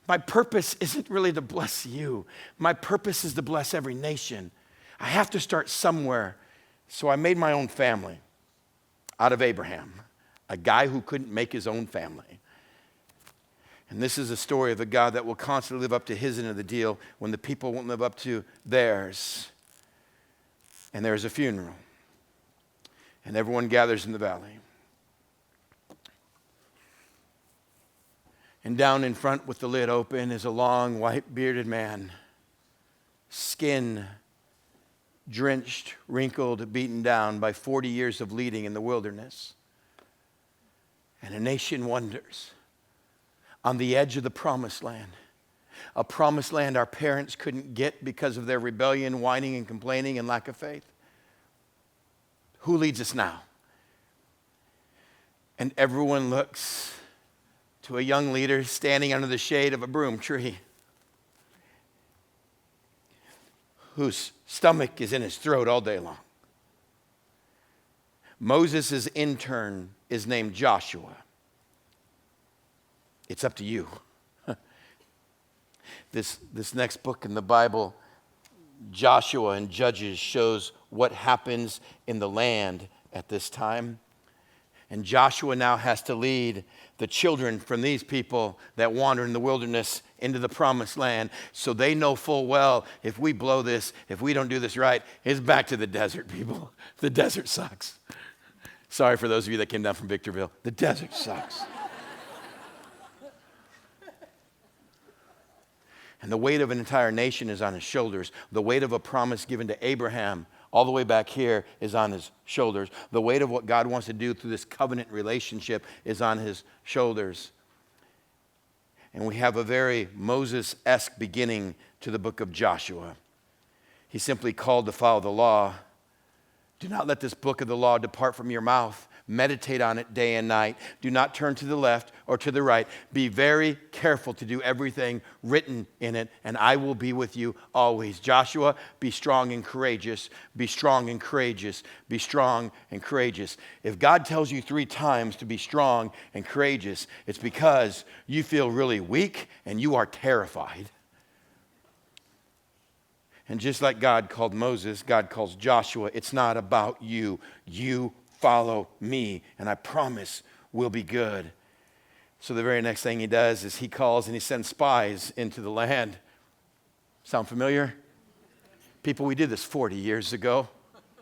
My purpose isn't really to bless you. My purpose is to bless every nation. I have to start somewhere. So I made my own family out of Abraham, a guy who couldn't make his own family. And this is a story of a God that will constantly live up to his end of the deal when the people won't live up to theirs. And there's a funeral. And everyone gathers in the valley. And down in front with the lid open is a long, white-bearded man skin drenched, wrinkled, beaten down by 40 years of leading in the wilderness. And a nation wonders, on the edge of the promised land, a promised land our parents couldn't get because of their rebellion, whining and complaining and lack of faith. Who leads us now? And everyone looks to a young leader standing under the shade of a broom tree, whose stomach is in his throat all day long. Moses' intern is named Joshua. It's up to you. This next book in the Bible, Joshua and Judges, shows what happens in the land at this time. And Joshua now has to lead the children from these people that wander in the wilderness into the promised land. So they know full well, if we blow this, if we don't do this right, it's back to the desert, people. The desert sucks. Sorry for those of you that came down from Victorville. The desert sucks. And the weight of an entire nation is on his shoulders. The weight of a promise given to Abraham, all the way back here, is on his shoulders. The weight of what God wants to do through this covenant relationship is on his shoulders. And we have a very Moses-esque beginning to the book of Joshua. He's simply called to follow the law. Do not let this book of the law depart from your mouth. Meditate on it day and night. Do not turn to the left or to the right. Be very careful to do everything written in it, and I will be with you always. Joshua, be strong and courageous. Be strong and courageous. Be strong and courageous. If God tells you 3 times to be strong and courageous, it's because you feel really weak and you are terrified. And just like God called Moses, God calls Joshua. It's not about you. You follow me, and I promise we'll be good. So the very next thing he does is he calls and he sends spies into the land. Sound familiar? People, we did this 40 years ago.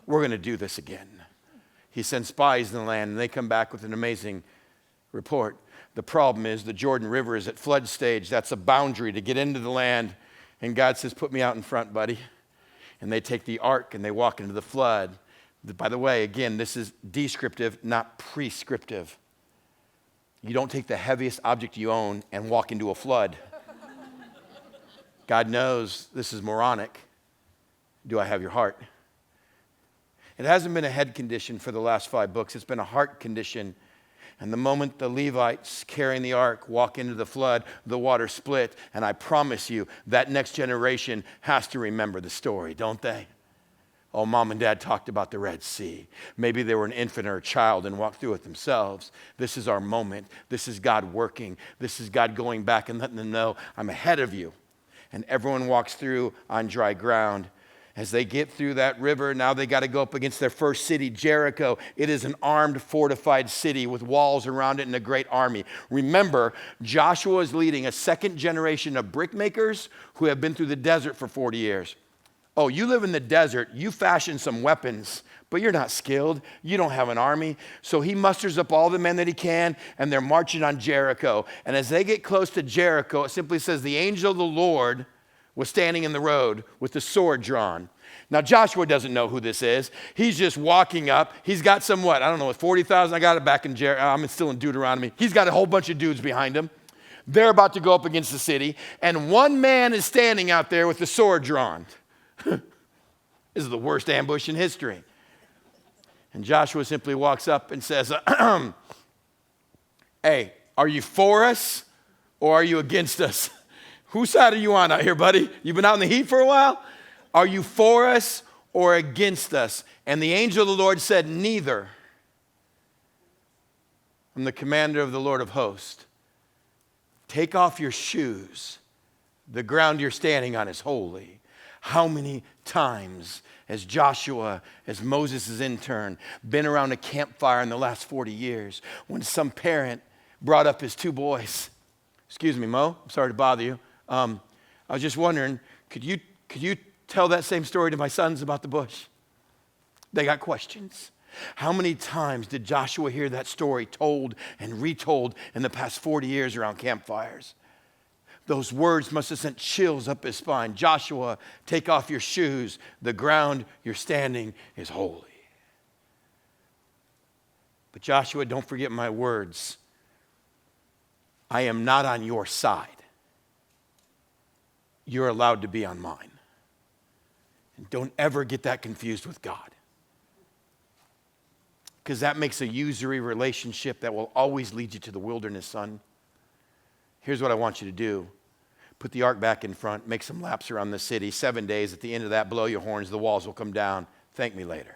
We're going to do this again. He sends spies in the land, and they come back with an amazing report. The problem is the Jordan River is at flood stage. That's a boundary to get into the land. And God says, put me out in front, buddy. And they take the ark and they walk into the flood. By the way, again, this is descriptive, not prescriptive. You don't take the heaviest object you own and walk into a flood. God knows this is moronic. Do I have your heart? It hasn't been a head condition for the last 5 books. It's been a heart condition. And the moment the Levites carrying the ark walk into the flood, the water split. And I promise you, that next generation has to remember the story, don't they? Oh, mom and dad talked about the Red Sea. Maybe they were an infant or a child and walked through it themselves. This is our moment. This is God working. This is God going back and letting them know, I'm ahead of you. And everyone walks through on dry ground. As they get through that river, now they got to go up against their first city, Jericho. It is an armed, fortified city with walls around it and a great army. Remember, Joshua is leading a second generation of brickmakers who have been through the desert for 40 years. Oh, you live in the desert, you fashion some weapons, but you're not skilled. You don't have an army. So he musters up all the men that he can, and they're marching on Jericho. And as they get close to Jericho, it simply says, the angel of the Lord was standing in the road with the sword drawn. Now, Joshua doesn't know who this is. He's just walking up. He's got some, 40,000? I got it back in Jericho. I'm still in Deuteronomy. He's got a whole bunch of dudes behind him. They're about to go up against the city, and one man is standing out there with the sword drawn. This is the worst ambush in history. And Joshua simply walks up and says, hey, are you for us or are you against us? Whose side are you on out here, buddy? You've been out in the heat for a while? Are you for us or against us? And the angel of the Lord said, neither. I'm the commander of the Lord of hosts. Take off your shoes. The ground you're standing on is holy. How many times has Joshua, as Moses' intern, been around a campfire in the last 40 years when some parent brought up his 2 boys? Excuse me, Mo, I'm sorry to bother you. I was just wondering, could you tell that same story to my sons about the bush? They got questions. How many times did Joshua hear that story told and retold in the past 40 years around campfires? Those words must have sent chills up his spine. Joshua, take off your shoes. The ground you're standing is holy. But Joshua, don't forget my words. I am not on your side. You're allowed to be on mine. And don't ever get that confused with God. Because that makes a usury relationship that will always lead you to the wilderness, son. Here's what I want you to do. Put the ark back in front, make some laps around the city. 7 days, at the end of that, blow your horns, the walls will come down. Thank me later.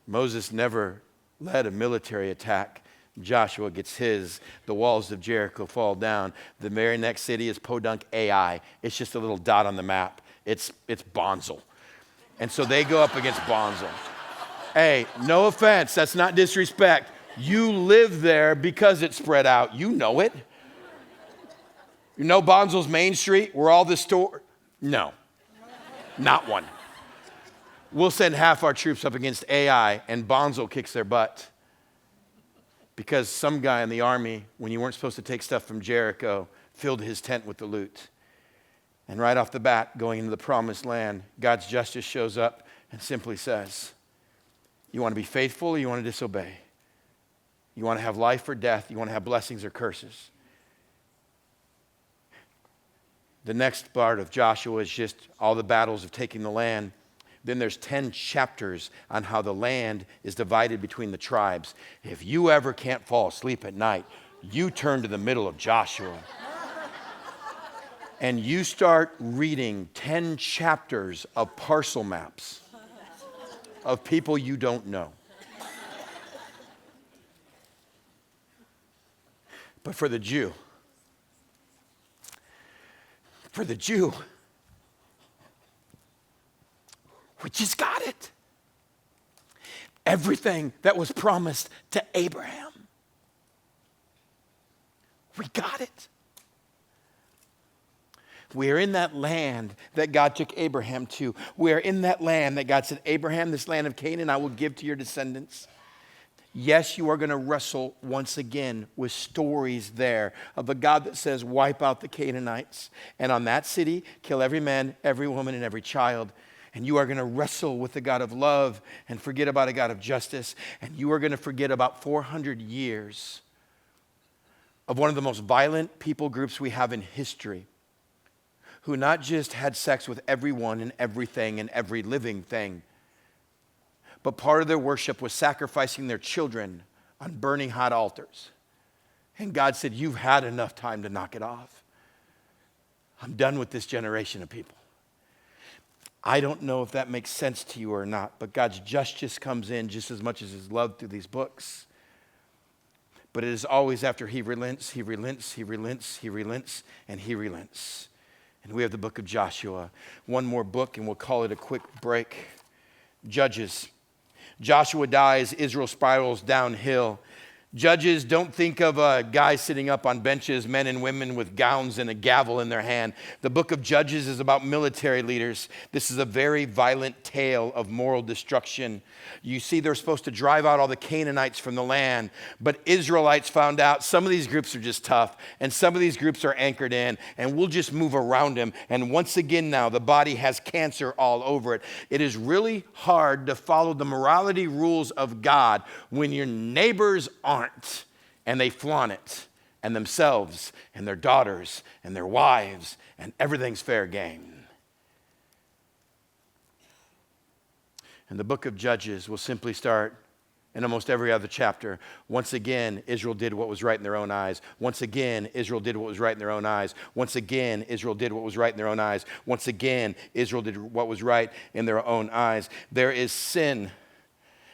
Moses never led a military attack. Joshua gets his. The walls of Jericho fall down. The very next city is Podunk AI. It's just a little dot on the map. It's Bonzel. And so they go up against Bonzel. Hey, no offense, that's not disrespect. You live there because it's spread out. You know it. You know Bonzel's Main Street where all the store? No, not one. We'll send half our troops up against AI and Bonzel kicks their butt. Because some guy in the army, when you weren't supposed to take stuff from Jericho, filled his tent with the loot. And right off the bat, going into the promised land, God's justice shows up and simply says, you want to be faithful or you want to disobey? You want to have life or death? You want to have blessings or curses? The next part of Joshua is just all the battles of taking the land. Then there's 10 chapters on how the land is divided between the tribes. If you ever can't fall asleep at night, you turn to the middle of Joshua. And you start reading 10 chapters of parcel maps of people you don't know. But for the Jew, we just got it. Everything that was promised to Abraham, we got it. We are in that land that God took Abraham to. We are in that land that God said, Abraham, this land of Canaan, I will give to your descendants. Yes, you are going to wrestle once again with stories there of a God that says, wipe out the Canaanites. And on that city, kill every man, every woman, and every child. And you are going to wrestle with the God of love and forget about a God of justice. And you are going to forget about 400 years of one of the most violent people groups we have in history, who not just had sex with everyone and everything and every living thing, but part of their worship was sacrificing their children on burning hot altars. And God said, you've had enough time to knock it off. I'm done with this generation of people. I don't know if that makes sense to you or not, but God's justice comes in just as much as his love through these books. But it is always after he relents, he relents, he relents, he relents, and he relents. And we have the book of Joshua. One more book and we'll call it a quick break. Judges. Joshua dies, Israel spirals downhill. Judges, don't think of guys sitting up on benches, men and women with gowns and a gavel in their hand. The book of Judges is about military leaders. This is a very violent tale of moral destruction. You see, they're supposed to drive out all the Canaanites from the land, but Israelites found out some of these groups are just tough, and some of these groups are anchored in, and we'll just move around them. And once again now, the body has cancer all over it. It is really hard to follow the morality rules of God when your neighbors aren't. And they flaunt it, and themselves, and their daughters, and their wives, and everything's fair game. And the book of Judges will simply start in almost every other chapter. Once again, Israel did what was right in their own eyes. Once again, Israel did what was right in their own eyes. Once again, Israel did what was right in their own eyes. Once again, Israel did what was right in their own eyes. There is sin.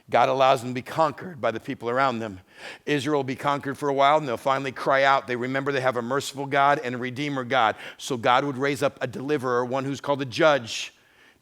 God allows them to be conquered by the people around them. Israel will be conquered for a while, and they'll finally cry out. They remember they have a merciful God and a redeemer God. So God would raise up a deliverer, one who's called a judge,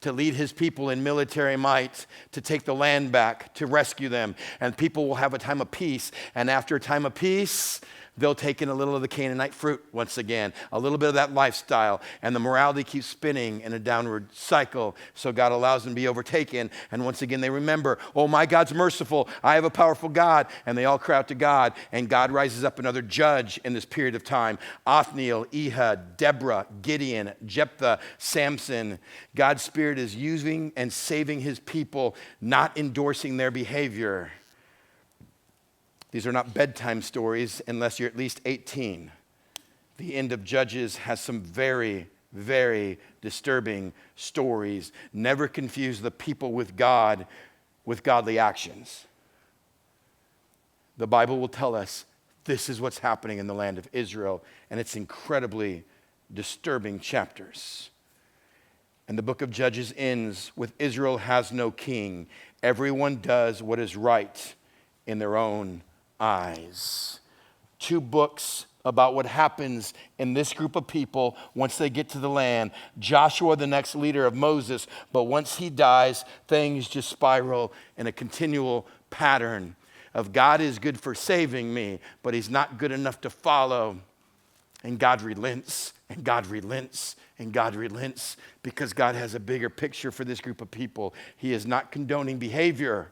to lead his people in military might, to take the land back, to rescue them. And people will have a time of peace. And after a time of peace, they'll take in a little of the Canaanite fruit once again, a little bit of that lifestyle, and the morality keeps spinning in a downward cycle. So God allows them to be overtaken, and once again they remember, oh, my God's merciful, I have a powerful God, and they all cry out to God, and God rises up another judge in this period of time. Othniel, Ehud, Deborah, Gideon, Jephthah, Samson. God's Spirit is using and saving his people, not endorsing their behavior. These are not bedtime stories unless you're at least 18. The end of Judges has some very, very disturbing stories. Never confuse the people with God with godly actions. The Bible will tell us this is what's happening in the land of Israel, and it's incredibly disturbing chapters. And the book of Judges ends with Israel has no king. Everyone does what is right in their own eyes. 2 books about what happens in this group of people once they get to the land. Joshua, the next leader of Moses, but once he dies, things just spiral in a continual pattern of God is good for saving me, but he's not good enough to follow. And God relents, and God relents, and God relents, because God has a bigger picture for this group of people. He is not condoning behavior.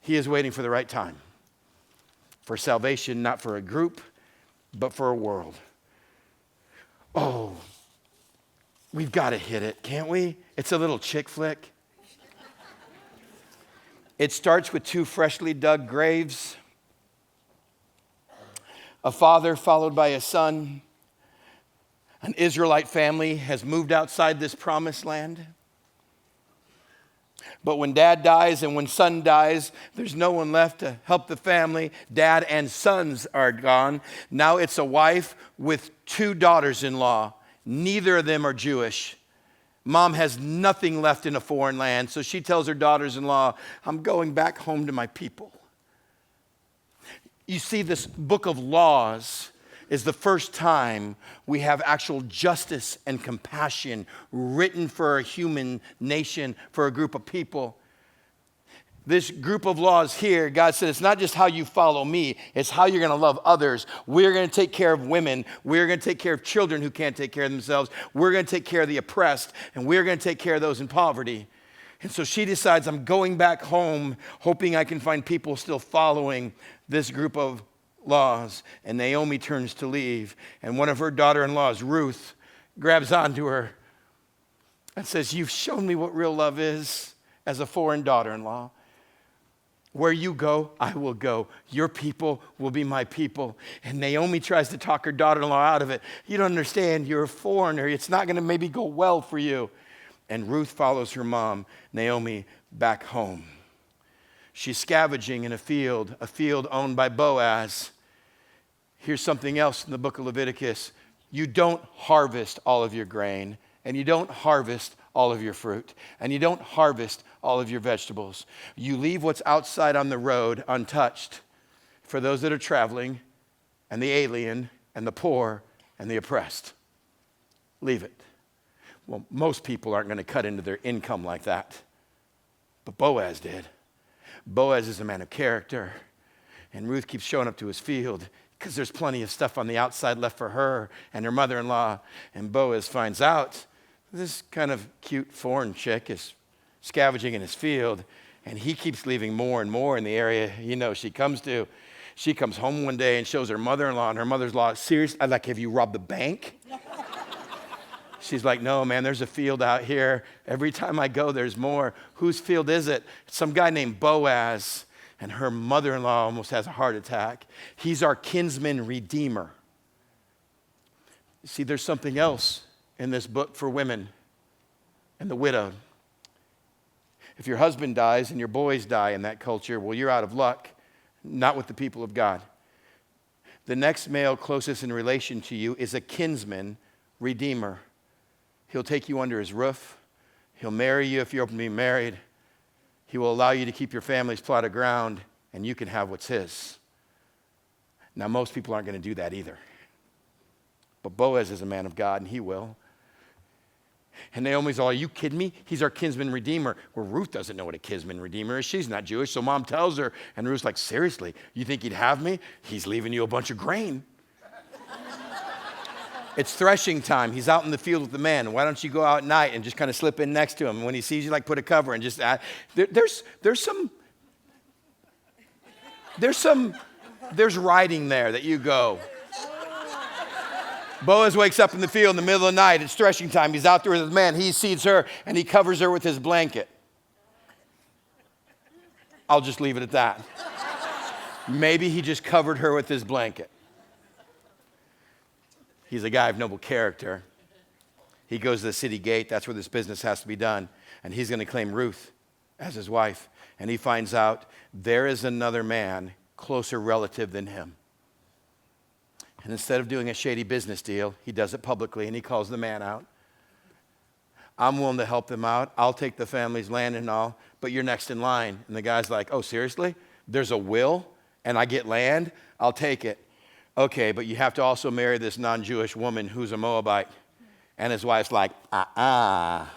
He is waiting for the right time for salvation, not for a group, but for a world. Oh, we've got to hit it, can't we? It's a little chick flick. It starts with 2 freshly dug graves, a father followed by a son. An Israelite family has moved outside this promised land. But when dad dies and when son dies, there's no one left to help the family. Dad and sons are gone. Now it's a wife with 2 daughters-in-law. Neither of them are Jewish. Mom has nothing left in a foreign land, so she tells her daughters-in-law, I'm going back home to my people. You see, this book of laws is the first time we have actual justice and compassion written for a human nation, for a group of people. This group of laws here, God said, it's not just how you follow me, it's how you're going to love others. We're going to take care of women. We're going to take care of children who can't take care of themselves. We're going to take care of the oppressed, and we're going to take care of those in poverty. And so she decides, I'm going back home, hoping I can find people still following this group of laws. And Naomi turns to leave, and one of her daughter-in-laws, Ruth, grabs onto her and says, you've shown me what real love is as a foreign daughter-in-law. Where you go, I will go. Your people will be my people. And Naomi tries to talk her daughter-in-law out of it. You don't understand, you're a foreigner. It's not going to maybe go well for you. And Ruth follows her mom, Naomi, back home. She's scavenging in a field owned by Boaz. Here's something else in the book of Leviticus. You don't harvest all of your grain, and you don't harvest all of your fruit, and you don't harvest all of your vegetables. You leave what's outside on the road untouched for those that are traveling, and the alien, and the poor, and the oppressed. Leave it. Well, most people aren't going to cut into their income like that, but Boaz did. Boaz is a man of character, and Ruth keeps showing up to his field because there's plenty of stuff on the outside left for her and her mother-in-law, and Boaz finds out this kind of cute foreign chick is scavenging in his field, and he keeps leaving more and more in the area she comes to. She comes home one day and shows her mother-in-law, and her mother-in-law, seriously, I'm like, have you robbed the bank? She's like, no, man, there's a field out here. Every time I go, there's more. Whose field is it? It's some guy named Boaz. And her mother-in-law almost has a heart attack. He's our kinsman redeemer. See, there's something else in this book for women and the widowed. If your husband dies and your boys die in that culture, well, you're out of luck, not with the people of God. The next male closest in relation to you is a kinsman redeemer. He'll take you under his roof. He'll marry you if you're open to being married. He will allow you to keep your family's plot of ground, and you can have what's his. Now, most people aren't going to do that either. But Boaz is a man of God, and he will. And Naomi's all, are you kidding me? He's our kinsman redeemer. Well, Ruth doesn't know what a kinsman redeemer is. She's not Jewish. So mom tells her, and Ruth's like, seriously, you think he'd have me? He's leaving you a bunch of grain. It's threshing time. He's out in the field with the man. Why don't you go out at night and just kind of slip in next to him? And when he sees you, like put a cover and just, there's writing there that you go. Boaz wakes up in the field in the middle of the night. It's threshing time. He's out there with his man. He sees her, and he covers her with his blanket. I'll just leave it at that. Maybe he just covered her with his blanket. He's a guy of noble character. He goes to the city gate. That's where this business has to be done. And he's going to claim Ruth as his wife. And he finds out there is another man, closer relative than him. And instead of doing a shady business deal, he does it publicly, and he calls the man out. I'm willing to help them out. I'll take the family's land and all, but you're next in line. And the guy's like, oh, seriously? There's a will, and I get land? I'll take it. Okay, but you have to also marry this non-Jewish woman who's a Moabite. And his wife's like, And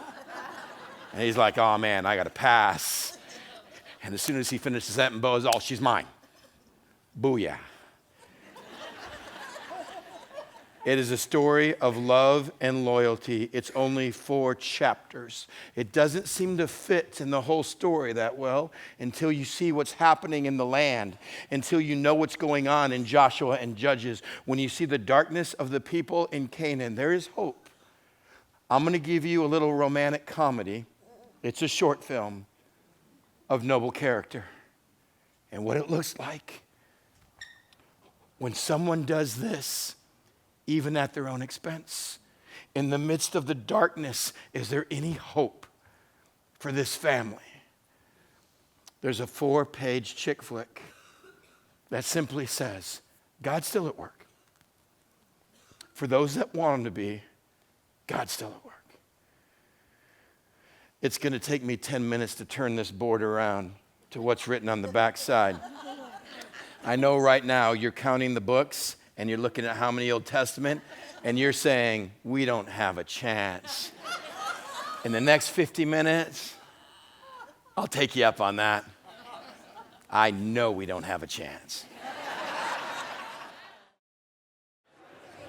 he's like, oh, man, I got to pass. And as soon as he finishes that, and Boaz, oh, she's mine. Booyah. It is a story of love and loyalty. It's only 4 chapters. It doesn't seem to fit in the whole story that well until you see what's happening in the land, until you know what's going on in Joshua and Judges. When you see the darkness of the people in Canaan, there is hope. I'm going to give you a little romantic comedy. It's a short film of noble character and what it looks like when someone does this, even at their own expense. In the midst of the darkness, is there any hope for this family? There's a 4-page chick flick that simply says, God's still at work. For those that want him to be, God's still at work. It's going to take me 10 minutes to turn this board around to what's written on the back side. I know right now you're counting the books, and you're looking at how many Old Testament, and you're saying, we don't have a chance. In the next 50 minutes, I'll take you up on that. I know we don't have a chance.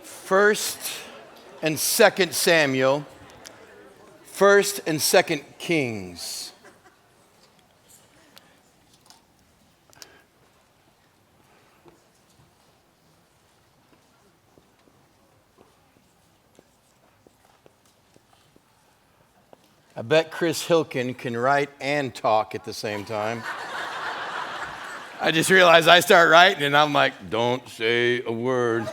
1st and 2nd Samuel, 1st and 2nd Kings. I bet Chris Hilkin can write and talk at the same time. I just realized I start writing and I'm like, don't say a word.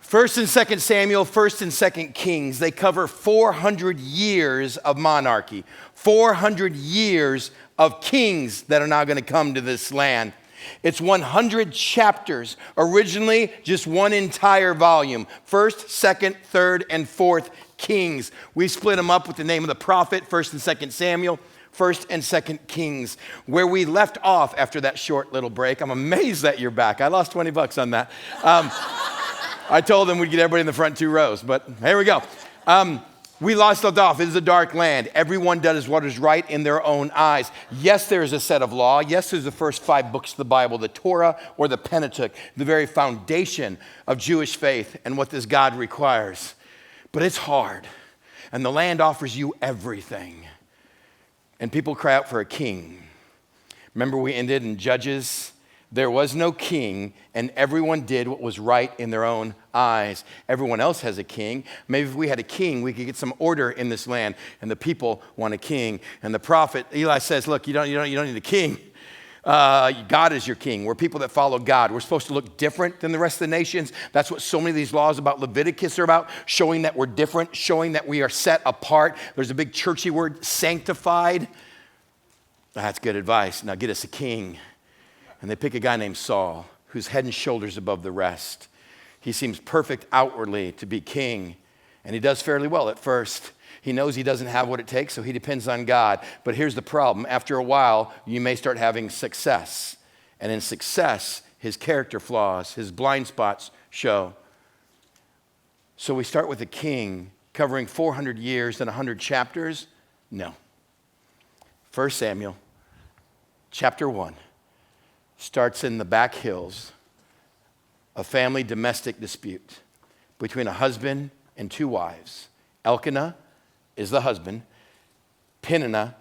1st and 2nd Samuel, 1st and 2nd Kings, they cover 400 years of monarchy, 400 years of kings that are now going to come to this land. It's 100 chapters, originally just one entire volume, 1st, 2nd, 3rd, and 4th Kings. We split them up with the name of the prophet, 1st and 2nd Samuel, 1st and 2nd Kings. Where we left off after that short little break, I'm amazed that you're back. I lost $20 on that. I told them we'd get everybody in the front 2 rows, but here we go. We lost it off. It is a dark land. Everyone does what is right in their own eyes. Yes, there is a set of law. Yes, there's the first 5 books of the Bible, the Torah or the Pentateuch, the very foundation of Jewish faith and what this God requires. But it's hard, and the land offers you everything. And people cry out for a king. Remember we ended in Judges? There was no king, and everyone did what was right in their own eyes. Everyone else has a king. Maybe if we had a king, we could get some order in this land, and the people want a king. And the prophet, Eli says, look, you don't need a king. God is your king. We're people that follow God. We're supposed to look different than the rest of the nations. That's what so many of these laws about Leviticus are about, showing that we're different, showing that we are set apart. There's a big churchy word, sanctified. That's good advice. Now get us a king. And they pick a guy named Saul, who's head and shoulders above the rest. He seems perfect outwardly to be king, and he does fairly well at first. He knows he doesn't have what it takes, so he depends on God. But here's the problem. After a while, you may start having success. And in success, his character flaws, his blind spots show. So we start with a king covering 400 years and 100 chapters? No. 1 Samuel chapter 1 starts in the back hills, a family domestic dispute between a husband and two wives. Elkanah is the husband, Peninnah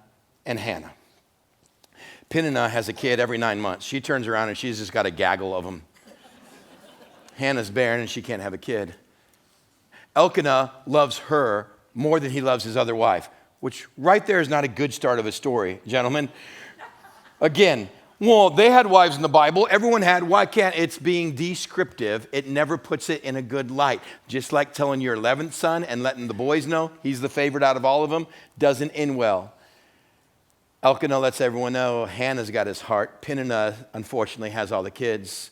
and Hannah. Peninnah has a kid every 9 months. She turns around and she's just got a gaggle of them. Hannah's barren and she can't have a kid. Elkanah loves her more than he loves his other wife, which right there is not a good start of a story, gentlemen. Again, well, they had wives in the Bible. Everyone had. Why can't? It's being descriptive. It never puts it in a good light. Just like telling your 11th son and letting the boys know he's the favorite out of all of them doesn't end well. Elkanah lets everyone know Hannah's got his heart. Peninnah, unfortunately, has all the kids.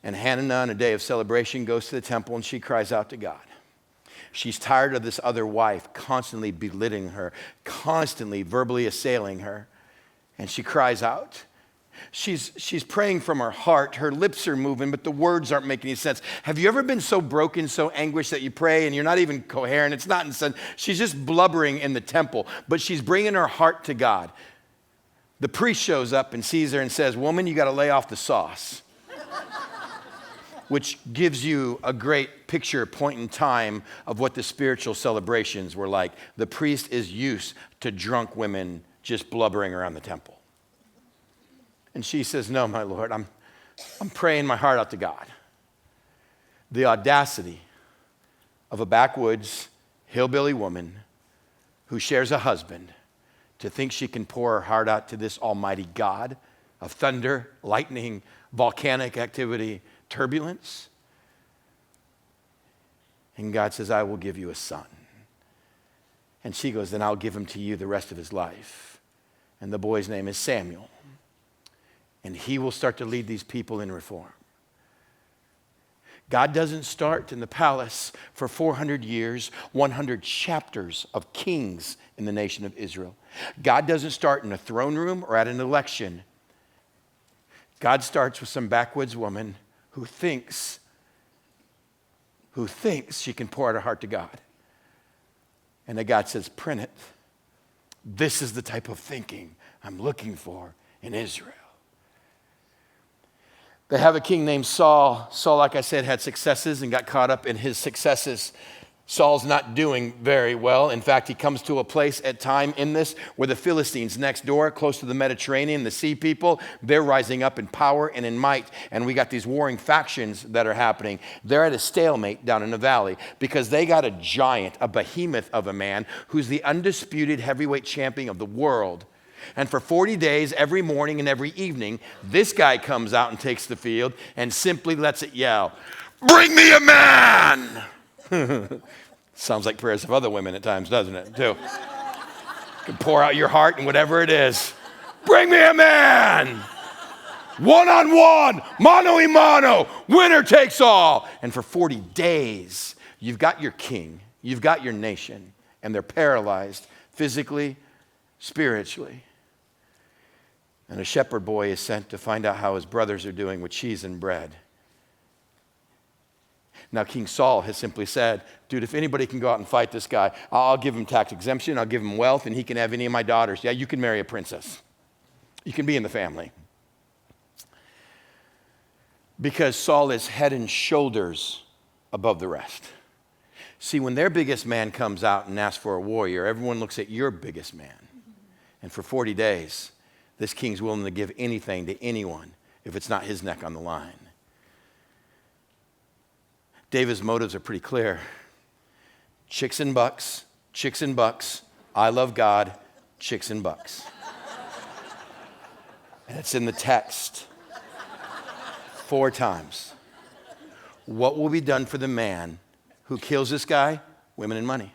And Hannah, on a day of celebration, goes to the temple and she cries out to God. She's tired of this other wife constantly belittling her, constantly verbally assailing her. And she cries out. She's praying from her heart. Her lips are moving, but the words aren't making any sense. Have you ever been so broken, so anguished that you pray and you're not even coherent? It's not in sense. She's just blubbering in the temple, but she's bringing her heart to God. The priest shows up and sees her and says, "Woman, you got to lay off the sauce." Which gives you a great picture, point in time of what the spiritual celebrations were like. The priest is used to drunk women just blubbering around the temple. And she says, "No, my Lord, I'm praying my heart out to God." The audacity of a backwoods hillbilly woman who shares a husband to think she can pour her heart out to this almighty God of thunder, lightning, volcanic activity, turbulence. And God says, "I will give you a son." And she goes, "Then I'll give him to you the rest of his life." And the boy's name is Samuel. And he will start to lead these people in reform. God doesn't start in the palace for 400 years, 100 chapters of kings in the nation of Israel. God doesn't start in a throne room or at an election. God starts with some backwoods woman who thinks she can pour out her heart to God. And then God says, "Print it. This is the type of thinking I'm looking for in Israel." They have a king named Saul. Saul, like I said, had successes and got caught up in his successes. Saul's not doing very well. In fact, he comes to a place at time in this where the Philistines next door, close to the Mediterranean, the sea people, they're rising up in power and in might. And we got these warring factions that are happening. They're at a stalemate down in the valley because they got a giant, a behemoth of a man who's the undisputed heavyweight champion of the world. And for 40 days, every morning and every evening, this guy comes out and takes the field and simply lets it yell, "Bring me a man!" Sounds like prayers of other women at times, doesn't it, too? You can pour out your heart and whatever it is. "Bring me a man! One-on-one, mano-a-mano, winner takes all." And for 40 days, you've got your king, you've got your nation, and they're paralyzed physically, spiritually. And a shepherd boy is sent to find out how his brothers are doing with cheese and bread. Now, King Saul has simply said, "Dude, if anybody can go out and fight this guy, I'll give him tax exemption, I'll give him wealth, and he can have any of my daughters. Yeah, you can marry a princess. You can be in the family." Because Saul is head and shoulders above the rest. See, when their biggest man comes out and asks for a warrior, everyone looks at your biggest man. And for 40 days, this king's willing to give anything to anyone if it's not his neck on the line. David's motives are pretty clear. Chicks and bucks, I love God, chicks and bucks. And it's in the text 4 times. What will be done for the man who kills this guy? Women and money.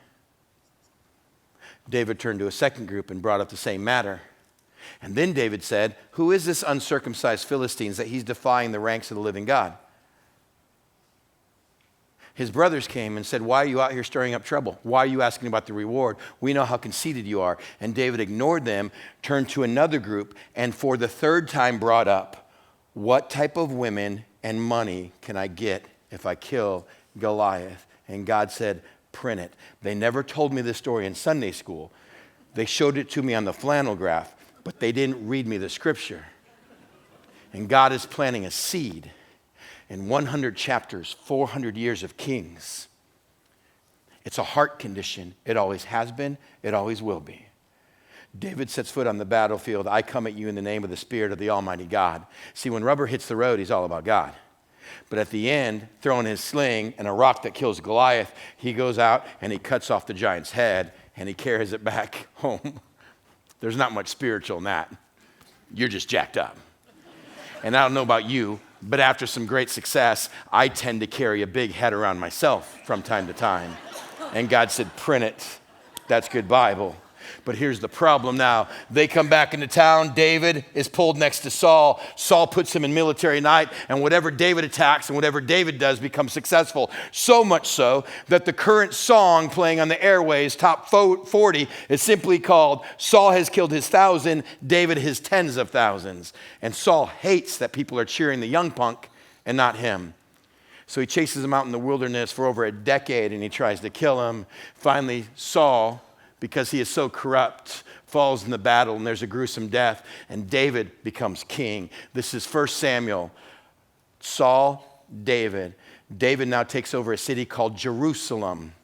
David turned to a second group and brought up the same matter. And then David said, "Who is this uncircumcised Philistines that he's defying the ranks of the living God?" His brothers came and said, "Why are you out here stirring up trouble? Why are you asking about the reward? We know how conceited you are." And David ignored them, turned to another group, and for the 3rd time brought up, "What type of women and money can I get if I kill Goliath?" And God said, print it. They never told me this story in Sunday school. They showed it to me on the flannel graph, but they didn't read me the scripture. And God is planting a seed in 100 chapters, 400 years of kings. It's a heart condition. It always has been. It always will be. David sets foot on the battlefield. I come at you in the name of the Spirit of the Almighty God. See, when rubber hits the road, he's all about God. But at the end, throwing his sling and a rock that kills Goliath, he goes out and he cuts off the giant's head and he carries it back home. There's not much spiritual in that. You're just jacked up. And I don't know about you, but after some great success, I tend to carry a big head around myself from time to time. And God said, print it. That's good Bible. But here's the problem now. They come back into town. David is pulled next to Saul. Saul puts him in military night, and whatever David attacks and whatever David does becomes successful. So much so that the current song playing on the airways, top 40, is simply called Saul Has Killed His 1,000, David His Tens of Thousands. And Saul hates that people are cheering the young punk and not him. So he chases him out in the wilderness for over a decade, and he tries to kill him. Finally, Saul, because he is so corrupt, falls in the battle, and there's a gruesome death, and David becomes king. This is 1 Samuel. Saul, David. David now takes over a city called Jerusalem.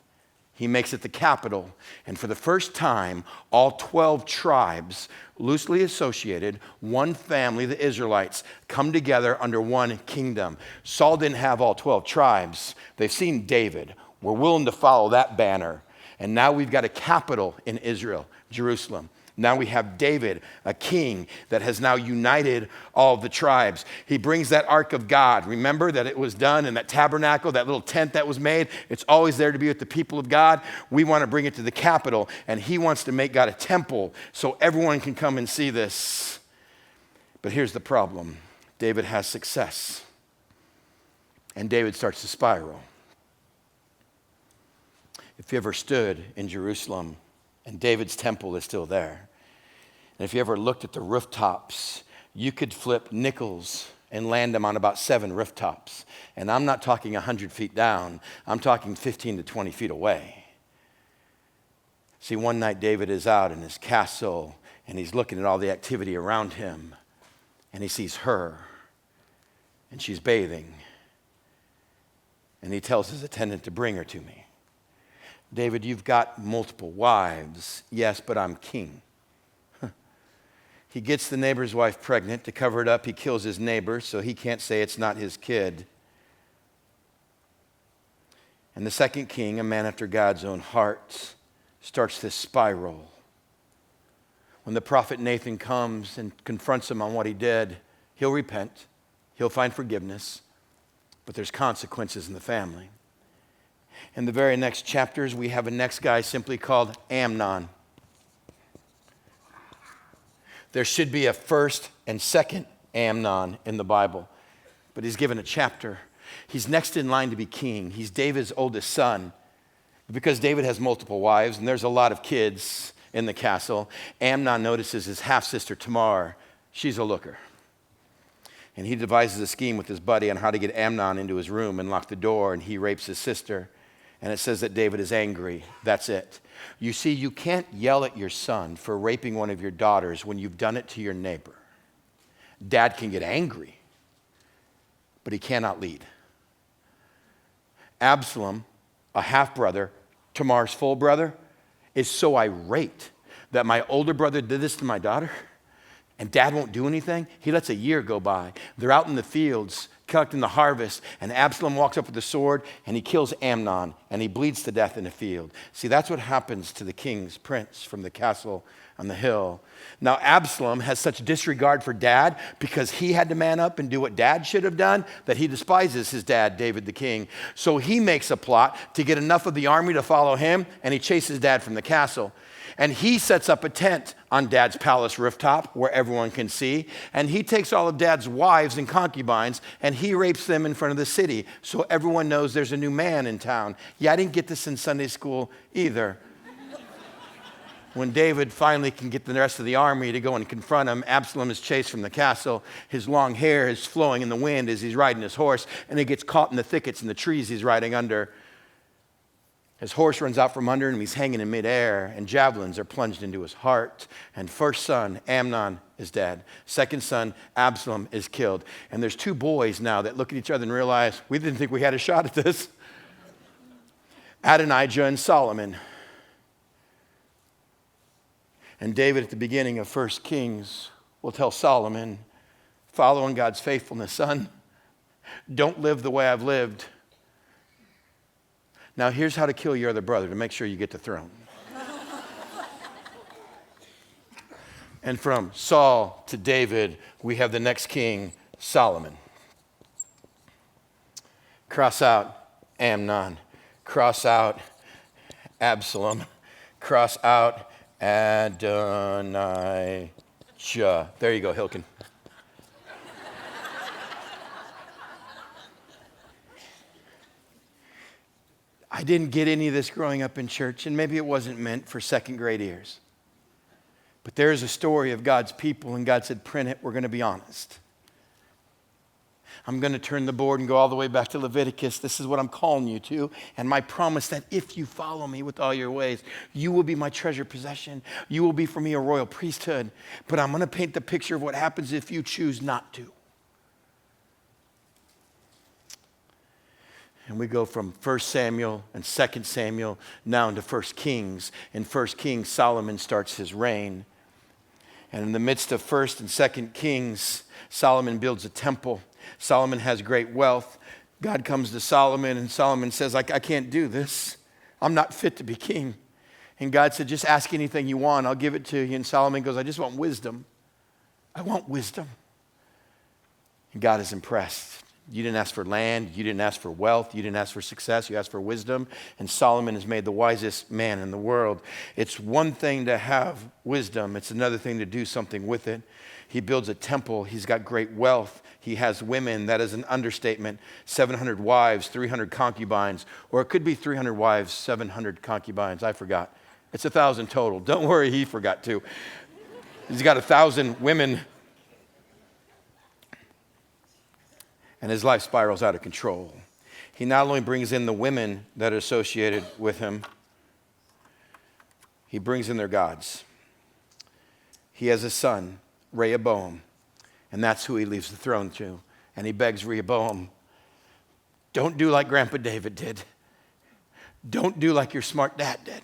He makes it the capital, and for the first time, all 12 tribes, loosely associated, one family, the Israelites, come together under one kingdom. Saul didn't have all 12 tribes. They've seen David. We're willing to follow that banner. And now we've got a capital in Israel, Jerusalem. Now we have David, a king that has now united all the tribes. He brings that ark of God. Remember that it was done in that tabernacle, that little tent that was made. It's always there to be with the people of God. We want to bring it to the capital, and he wants to make God a temple so everyone can come and see this. But here's the problem. David has success, and David starts to spiral. If you ever stood in Jerusalem, and David's temple is still there, and if you ever looked at the rooftops, you could flip nickels and land them on about 7 rooftops. And I'm not talking 100 feet down. I'm talking 15 to 20 feet away. See, one night David is out in his castle, and he's looking at all the activity around him, and he sees her, and she's bathing. And he tells his attendant to bring her to me. David, you've got multiple wives. Yes, but I'm king. He gets the neighbor's wife pregnant. To cover it up, he kills his neighbor, so he can't say it's not his kid. And the second king, a man after God's own heart, starts this spiral. When the prophet Nathan comes and confronts him on what he did, he'll repent. He'll find forgiveness. But there's consequences in the family. In the very next chapters, we have a next guy simply called Amnon. There should be a first and second Amnon in the Bible, but he's given a chapter. He's next in line to be king. He's David's oldest son. Because David has multiple wives, and there's a lot of kids in the castle, Amnon notices his half-sister Tamar. She's a looker. And he devises a scheme with his buddy on how to get Amnon into his room and lock the door, and he rapes his sister. And it says that David is angry. That's it. You see, you can't yell at your son for raping one of your daughters when you've done it to your neighbor. Dad can get angry, but he cannot lead. Absalom, a half-brother, Tamar's full brother, is so irate that my older brother did this to my daughter, and dad won't do anything. He lets a year go by. They're out in the fields collecting the harvest, and Absalom walks up with a sword, and he kills Amnon, and he bleeds to death in the field. See, that's what happens to the king's prince from the castle on the hill. Now, Absalom has such disregard for dad because he had to man up and do what dad should have done that he despises his dad, David the king. So he makes a plot to get enough of the army to follow him, and he chases dad from the castle. And he sets up a tent on dad's palace rooftop where everyone can see. And he takes all of dad's wives and concubines and he rapes them in front of the city so everyone knows there's a new man in town. Yeah, I didn't get this in Sunday school either. When David finally can get the rest of the army to go and confront him, Absalom is chased from the castle. His long hair is flowing in the wind as he's riding his horse, and he gets caught in the thickets and the trees he's riding under. His horse runs out from under him. He's hanging in midair, and javelins are plunged into his heart. And first son, Amnon, is dead. Second son, Absalom, is killed. And there's two boys now that look at each other and realize, we didn't think we had a shot at this. Adonijah and Solomon. And David, at the beginning of 1 Kings, will tell Solomon, following God's faithfulness, son, don't live the way I've lived. Now here's how to kill your other brother to make sure you get the throne. And from Saul to David, we have the next king, Solomon. Cross out Amnon. Cross out Absalom. Cross out Adonijah. There you go, Hilkin. I didn't get any of this growing up in church, and maybe it wasn't meant for second grade ears. But there is a story of God's people, and God said, print it, we're going to be honest. I'm going to turn the board and go all the way back to Leviticus. This is what I'm calling you to, and my promise that if you follow me with all your ways, you will be my treasured possession. You will be for me a royal priesthood. But I'm going to paint the picture of what happens if you choose not to. And we go from 1 Samuel and 2 Samuel now into 1 Kings. In 1 Kings, Solomon starts his reign. And in the midst of 1 and 2 Kings, Solomon builds a temple. Solomon has great wealth. God comes to Solomon, and Solomon says, I can't do this. I'm not fit to be king. And God said, just ask anything you want. I'll give it to you. And Solomon goes, I just want wisdom. I want wisdom. And God is impressed. You didn't ask for land. You didn't ask for wealth. You didn't ask for success. You asked for wisdom. And Solomon is made the wisest man in the world. It's one thing to have wisdom. It's another thing to do something with it. He builds a temple. He's got great wealth. He has women. That is an understatement. 700 wives, 300 concubines. Or it could be 300 wives, 700 concubines. I forgot. It's 1,000 total. Don't worry, he forgot too. He's got 1,000 women. And his life spirals out of control. He not only brings in the women that are associated with him, he brings in their gods. He has a son, Rehoboam, and that's who he leaves the throne to. And he begs Rehoboam, don't do like Grandpa David did. Don't do like your smart dad did.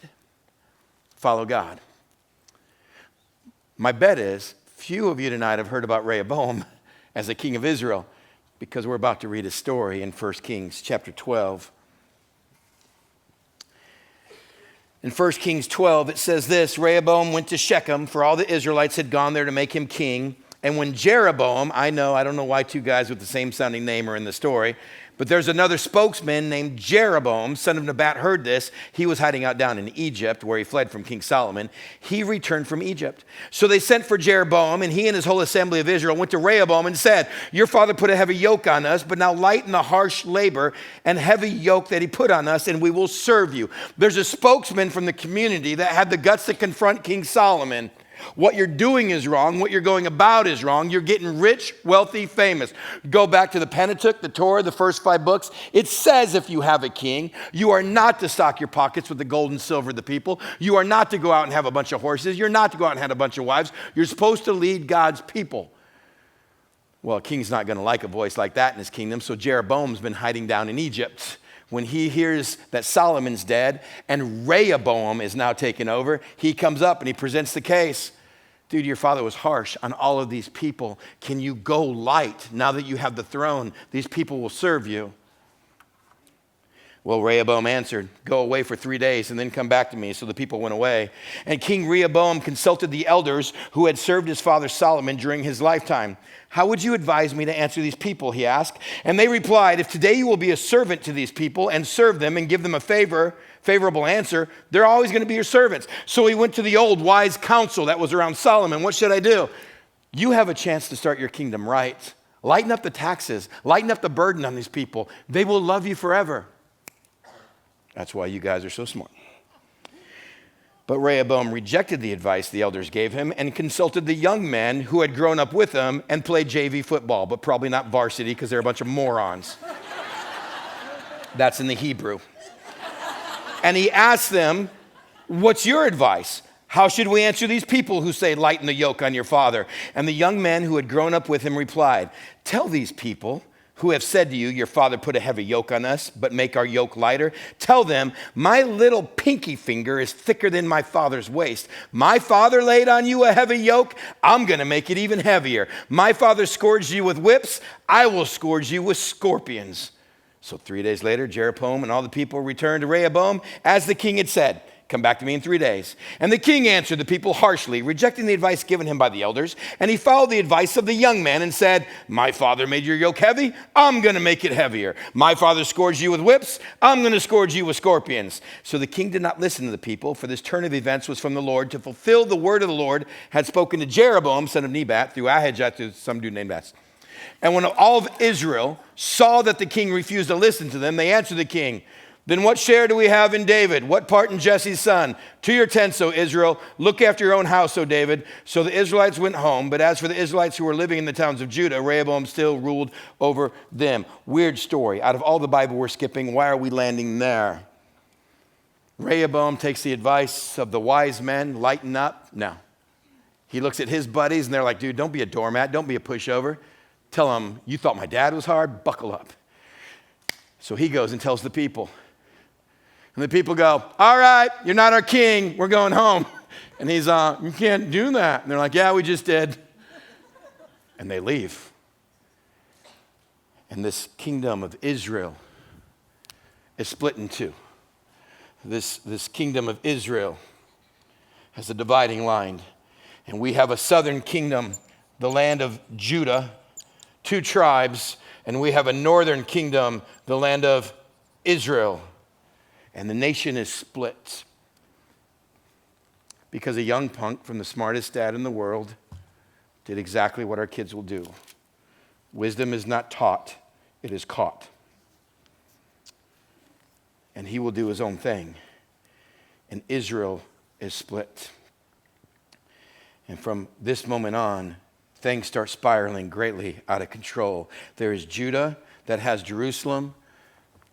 Follow God. My bet is few of you tonight have heard about Rehoboam as a king of Israel, because we're about to read a story in 1 Kings chapter 12. In 1 Kings 12, it says this, Rehoboam went to Shechem, for all the Israelites had gone there to make him king. And when Jeroboam, I don't know why two guys with the same sounding name are in the story, but there's another spokesman named Jeroboam, son of Nebat, heard this. He was hiding out down in Egypt, where he fled from King Solomon. He returned from Egypt. So they sent for Jeroboam, and he and his whole assembly of Israel went to Rehoboam and said, your father put a heavy yoke on us, but now lighten the harsh labor and heavy yoke that he put on us, and we will serve you. There's a spokesman from the community that had the guts to confront King Solomon. What you're doing is wrong. What you're going about is wrong. You're getting rich, wealthy, famous. Go back to the Pentateuch, the Torah, the first 5 books. It says if you have a king, you are not to stock your pockets with the gold and silver of the people. You are not to go out and have a bunch of horses. You're not to go out and have a bunch of wives. You're supposed to lead God's people. Well, a king's not going to like a voice like that in his kingdom, so Jeroboam's been hiding down in Egypt. When he hears that Solomon's dead and Rehoboam is now taken over, he comes up and he presents the case. Dude, your father was harsh on all of these people. Can you go light now that you have the throne? These people will serve you. Well, Rehoboam answered, go away for 3 days and then come back to me. So the people went away. And King Rehoboam consulted the elders who had served his father Solomon during his lifetime. How would you advise me to answer these people, he asked. And they replied, if today you will be a servant to these people and serve them and give them a favorable answer, they're always going to be your servants. So he went to the old wise counsel that was around Solomon. What should I do? You have a chance to start your kingdom right. Lighten up the taxes. Lighten up the burden on these people. They will love you forever. That's why you guys are so smart. But Rehoboam rejected the advice the elders gave him and consulted the young men who had grown up with him and played JV football, but probably not varsity because they're a bunch of morons. That's in the Hebrew. And he asked them, what's your advice? How should we answer these people who say, lighten the yoke on your father? And the young men who had grown up with him replied, tell these people who have said to you, your father put a heavy yoke on us, but make our yoke lighter. Tell them, my little pinky finger is thicker than my father's waist. My father laid on you a heavy yoke. I'm going to make it even heavier. My father scourged you with whips. I will scourge you with scorpions. So 3 days later, Jeroboam and all the people returned to Rehoboam as the king had said. Come back to me in 3 days. And the king answered the people harshly, rejecting the advice given him by the elders. And he followed the advice of the young man and said, my father made your yoke heavy. I'm going to make it heavier. My father scourged you with whips. I'm going to scourge you with scorpions. So the king did not listen to the people, for this turn of events was from the Lord to fulfill the word of the Lord had spoken to Jeroboam, son of Nebat, through Ahijah, through some dude named Esther. And when all of Israel saw that the king refused to listen to them, they answered the king, then what share do we have in David? What part in Jesse's son? To your tents, O Israel. Look after your own house, O David. So the Israelites went home. But as for the Israelites who were living in the towns of Judah, Rehoboam still ruled over them. Weird story. Out of all the Bible we're skipping, why are we landing there? Rehoboam takes the advice of the wise men, lighten up. No. He looks at his buddies and they're like, dude, don't be a doormat. Don't be a pushover. Tell them, you thought my dad was hard? Buckle up. So he goes and tells the people. And the people go, all right, you're not our king. We're going home. And he's, you can't do that. And they're like, yeah, we just did. And they leave. And this kingdom of Israel is split in two. This kingdom of Israel has a dividing line. And we have a southern kingdom, the land of Judah, 2 tribes. And we have a northern kingdom, the land of Israel. And the nation is split because a young punk from the smartest dad in the world did exactly what our kids will do. Wisdom is not taught, it is caught. And he will do his own thing. And Israel is split. And from this moment on, things start spiraling greatly out of control. There is Judah that has Jerusalem.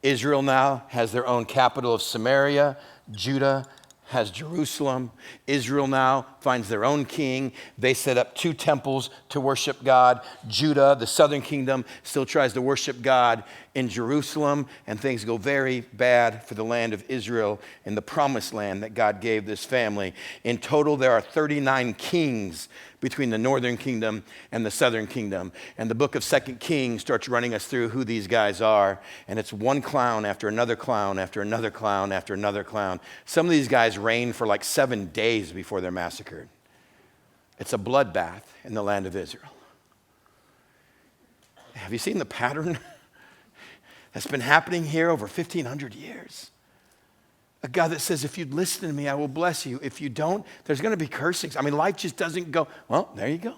Israel now has their own capital of Samaria. Judah has Jerusalem. Israel now finds their own king. They set up 2 temples to worship God. Judah, the southern kingdom, still tries to worship God in Jerusalem, and things go very bad for the land of Israel in the promised land that God gave this family. In total, there are 39 kings between the northern kingdom and the southern kingdom. And the book of 2 Kings starts running us through who these guys are. And it's one clown after another clown after another clown after another clown. Some of these guys reign for like 7 days before they're massacred. It's a bloodbath in the land of Israel. Have you seen the pattern that's been happening here over 1,500 years? A God that says, if you'd listen to me, I will bless you. If you don't, there's going to be cursings. I mean, life just doesn't go, well, there you go.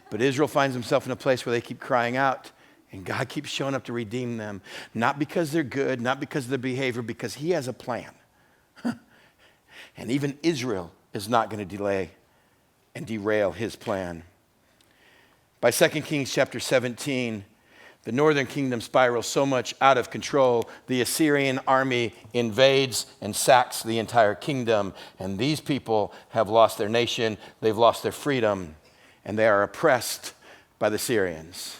But Israel finds himself in a place where they keep crying out, and God keeps showing up to redeem them. Not because they're good, not because of their behavior, because he has a plan. And even Israel is not going to delay and derail his plan. By 2 Kings chapter 17, the northern kingdom spirals so much out of control, the Assyrian army invades and sacks the entire kingdom. And these people have lost their nation, they've lost their freedom, and they are oppressed by the Syrians.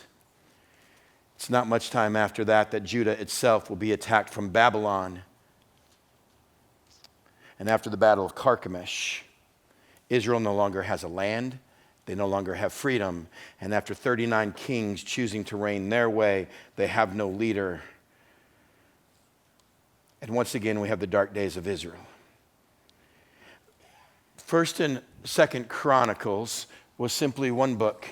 It's not much time after that that Judah itself will be attacked from Babylon. And after the battle of Carchemish, Israel no longer has a land. They no longer have freedom. And after 39 kings choosing to reign their way, they have no leader. And once again, we have the dark days of Israel. 1st and 2nd Chronicles was simply one book.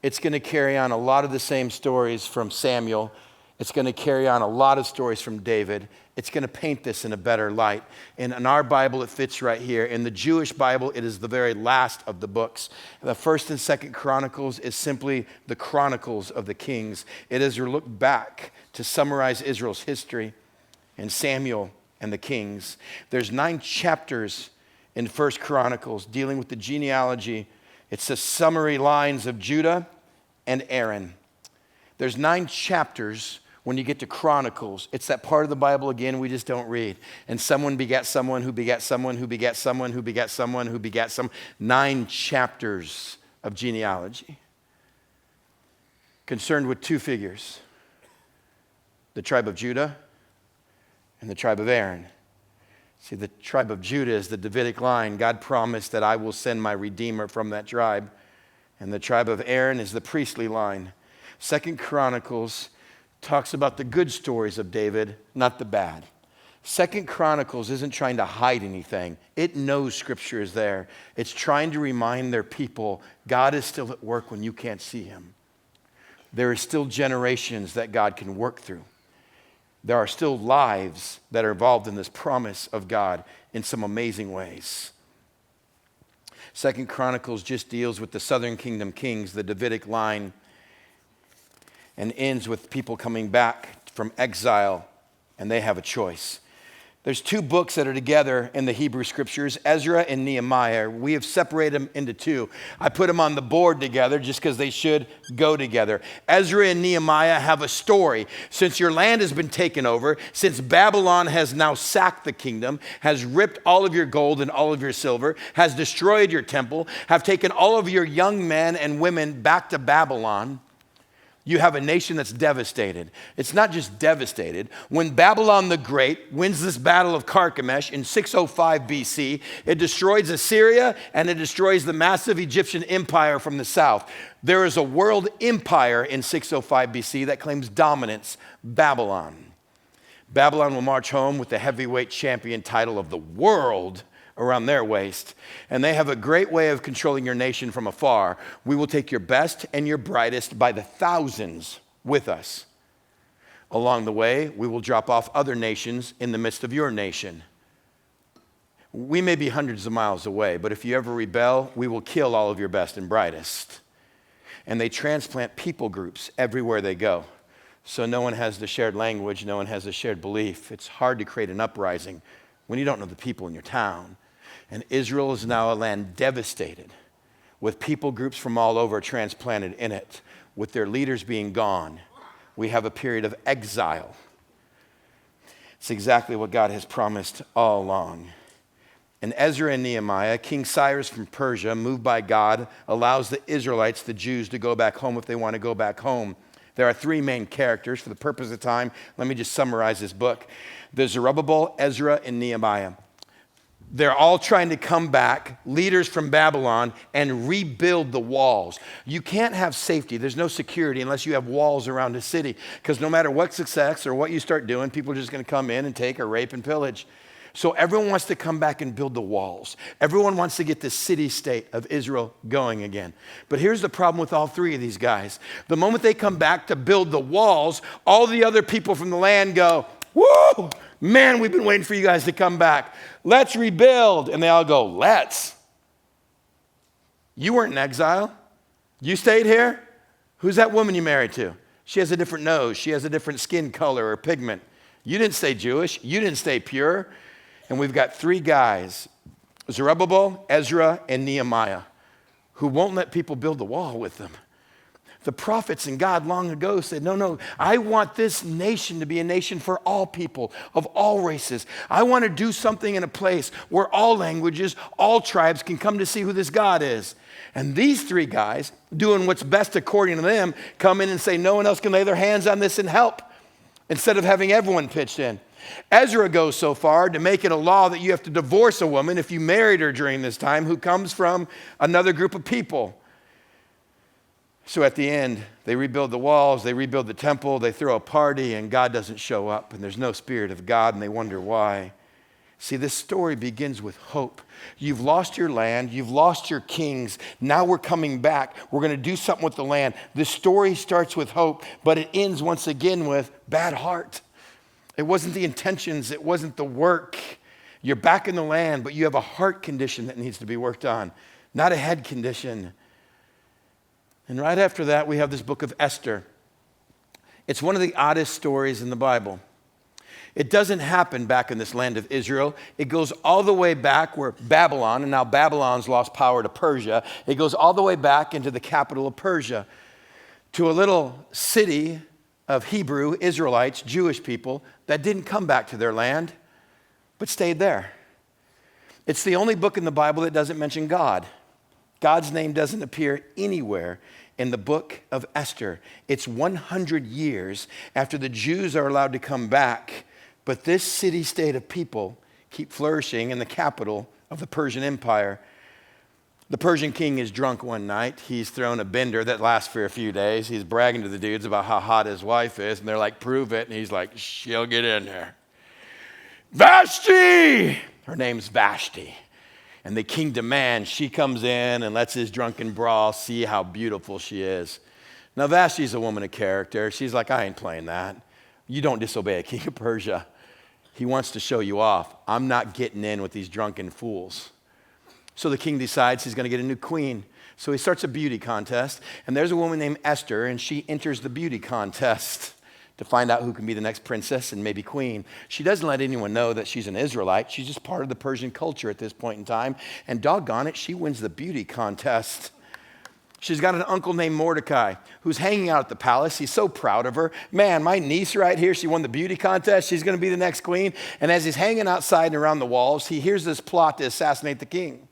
It's going to carry on a lot of the same stories from Samuel. It's going to carry on a lot of stories from David. It's going to paint this in a better light. And in our Bible, it fits right here. In the Jewish Bible, it is the very last of the books. The 1st and 2nd Chronicles is simply the chronicles of the kings. It is a look back to summarize Israel's history and Samuel and the kings. There's 9 chapters in 1st Chronicles dealing with the genealogy. It's the summary lines of Judah and Aaron. There's 9 chapters When you get to Chronicles, it's that part of the Bible again we just don't read. And someone begat someone who begat someone who begat someone who begat someone who begat some. 9 chapters of genealogy. Concerned with 2 figures. The tribe of Judah and the tribe of Aaron. See, the tribe of Judah is the Davidic line. God promised that I will send my Redeemer from that tribe. And the tribe of Aaron is the priestly line. 2 Chronicles talks about the good stories of David, not the bad. 2 Chronicles isn't trying to hide anything. It knows Scripture is there. It's trying to remind their people God is still at work when you can't see him. There are still generations that God can work through. There are still lives that are involved in this promise of God in some amazing ways. 2 Chronicles just deals with the southern kingdom kings, the Davidic line, and ends with people coming back from exile, and they have a choice. There's 2 books that are together in the Hebrew Scriptures, Ezra and Nehemiah. We have separated them into 2. I put them on the board together just because they should go together. Ezra and Nehemiah have a story. Since your land has been taken over, since Babylon has now sacked the kingdom, has ripped all of your gold and all of your silver, has destroyed your temple, have taken all of your young men and women back to Babylon, you have a nation that's devastated. It's not just devastated. When Babylon the Great wins this battle of Carchemish in 605 BC, it destroys Assyria and it destroys the massive Egyptian empire from the south. There is a world empire in 605 BC that claims dominance, Babylon. Babylon will march home with the heavyweight champion title of the world around their waist, and they have a great way of controlling your nation from afar. We will take your best and your brightest by the thousands with us. Along the way, we will drop off other nations in the midst of your nation. We may be hundreds of miles away, but if you ever rebel, we will kill all of your best and brightest. And they transplant people groups everywhere they go. So no one has the shared language, no one has the shared belief. It's hard to create an uprising when you don't know the people in your town. And Israel is now a land devastated with people groups from all over transplanted in it, with their leaders being gone. We have a period of exile. It's exactly what God has promised all along. And Ezra and Nehemiah, King Cyrus from Persia, moved by God, allows the Israelites, the Jews, to go back home if they want to go back home. There are 3 main characters. For the purpose of time, let me just summarize this book. There's Zerubbabel, Ezra, and Nehemiah. They're all trying to come back, leaders from Babylon, and rebuild the walls. You can't have safety. There's no security unless you have walls around a city. Because no matter what success or what you start doing, people are just going to come in and take or rape and pillage. So everyone wants to come back and build the walls. Everyone wants to get the city-state of Israel going again. But here's the problem with all 3 of these guys. The moment they come back to build the walls, all the other people from the land go, "Woo! Man, we've been waiting for you guys to come back. Let's rebuild." And they all go, "Let's." You weren't in exile. You stayed here. Who's that woman you married to? She has a different nose. She has a different skin color or pigment. You didn't stay Jewish. You didn't stay pure. And we've got 3 guys, Zerubbabel, Ezra, and Nehemiah, who won't let people build the wall with them. The prophets and God long ago said, no, I want this nation to be a nation for all people of all races. I want to do something in a place where all languages, all tribes can come to see who this God is. And these 3 guys, doing what's best according to them, come in and say no one else can lay their hands on this and help, instead of having everyone pitched in. Ezra goes so far to make it a law that you have to divorce a woman if you married her during this time who comes from another group of people. So at the end, they rebuild the walls, they rebuild the temple, they throw a party, and God doesn't show up, and there's no Spirit of God, and they wonder why. See, this story begins with hope. You've lost your land, you've lost your kings, now we're coming back, we're going to do something with the land. This story starts with hope, but it ends once again with bad heart. It wasn't the intentions, it wasn't the work. You're back in the land, but you have a heart condition that needs to be worked on, not a head condition. And right after that, we have this book of Esther. It's one of the oddest stories in the Bible. It doesn't happen back in this land of Israel. It goes all the way back where Babylon, and now Babylon's lost power to Persia. It goes all the way back into the capital of Persia, to a little city of Hebrew Israelites, Jewish people, that didn't come back to their land, but stayed there. It's the only book in the Bible that doesn't mention God. God's name doesn't appear anywhere in the book of Esther. It's 100 years after the Jews are allowed to come back, but this city-state of people keep flourishing in the capital of the Persian Empire. The Persian king is drunk one night. He's thrown a bender that lasts for a few days. He's bragging to the dudes about how hot his wife is, and they're like, prove it. And he's like, she'll get in there. Vashti! Her name's Vashti. And the king demands she comes in and lets his drunken brawl see how beautiful she is. Now, Vashti's a woman of character. She's like, I ain't playing that. You don't disobey a king of Persia. He wants to show you off. I'm not getting in with these drunken fools. So the king decides he's going to get a new queen. So he starts a beauty contest. And there's a woman named Esther, and she enters the beauty contest to find out who can be the next princess and maybe queen. She doesn't let anyone know that she's an Israelite. She's just part of the Persian culture at this point in time. And doggone it, she wins the beauty contest. She's got an uncle named Mordecai who's hanging out at the palace. He's so proud of her. Man, my niece right here, she won the beauty contest. She's going to be the next queen. And as he's hanging outside and around the walls, he hears this plot to assassinate the king.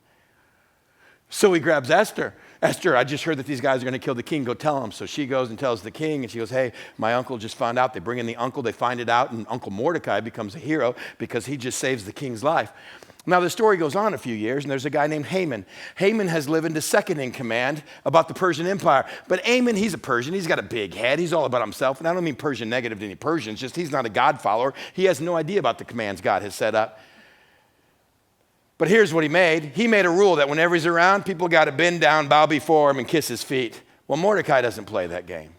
So he grabs Esther. Esther, I just heard that these guys are going to kill the king. Go tell him. So she goes and tells the king, and she goes, hey, my uncle just found out. They bring in the uncle. They find it out, and Uncle Mordecai becomes a hero because he just saves the king's life. Now, the story goes on a few years, and there's a guy named Haman. Haman has lived into second in command about the Persian Empire. But Haman, he's a Persian. He's got a big head. He's all about himself. And I don't mean Persian negative to any Persians, just he's not a God follower. He has no idea about the commands God has set up. But here's what he made. He made a rule that whenever he's around, people got to bend down, bow before him, and kiss his feet. Well, Mordecai doesn't play that game.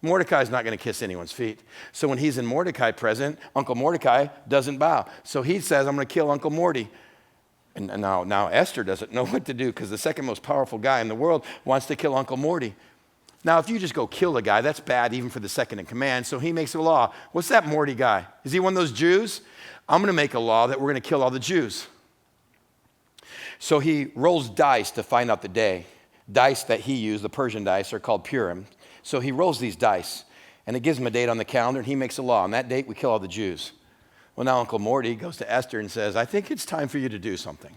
Mordecai's not going to kiss anyone's feet. So when he's in Mordecai present, Uncle Mordecai doesn't bow. So he says, I'm going to kill Uncle Morty. And now Esther doesn't know what to do because the second most powerful guy in the world wants to kill Uncle Morty. Now, if you just go kill a guy, that's bad even for the second in command. So he makes a law. What's that Morty guy? Is he one of those Jews? I'm going to make a law that we're going to kill all the Jews. So he rolls dice to find out the day. Dice that he used, the Persian dice, are called Purim. So he rolls these dice, and it gives him a date on the calendar, and he makes a law. On that date, we kill all the Jews. Well, now Uncle Morty goes to Esther and says, I think it's time for you to do something.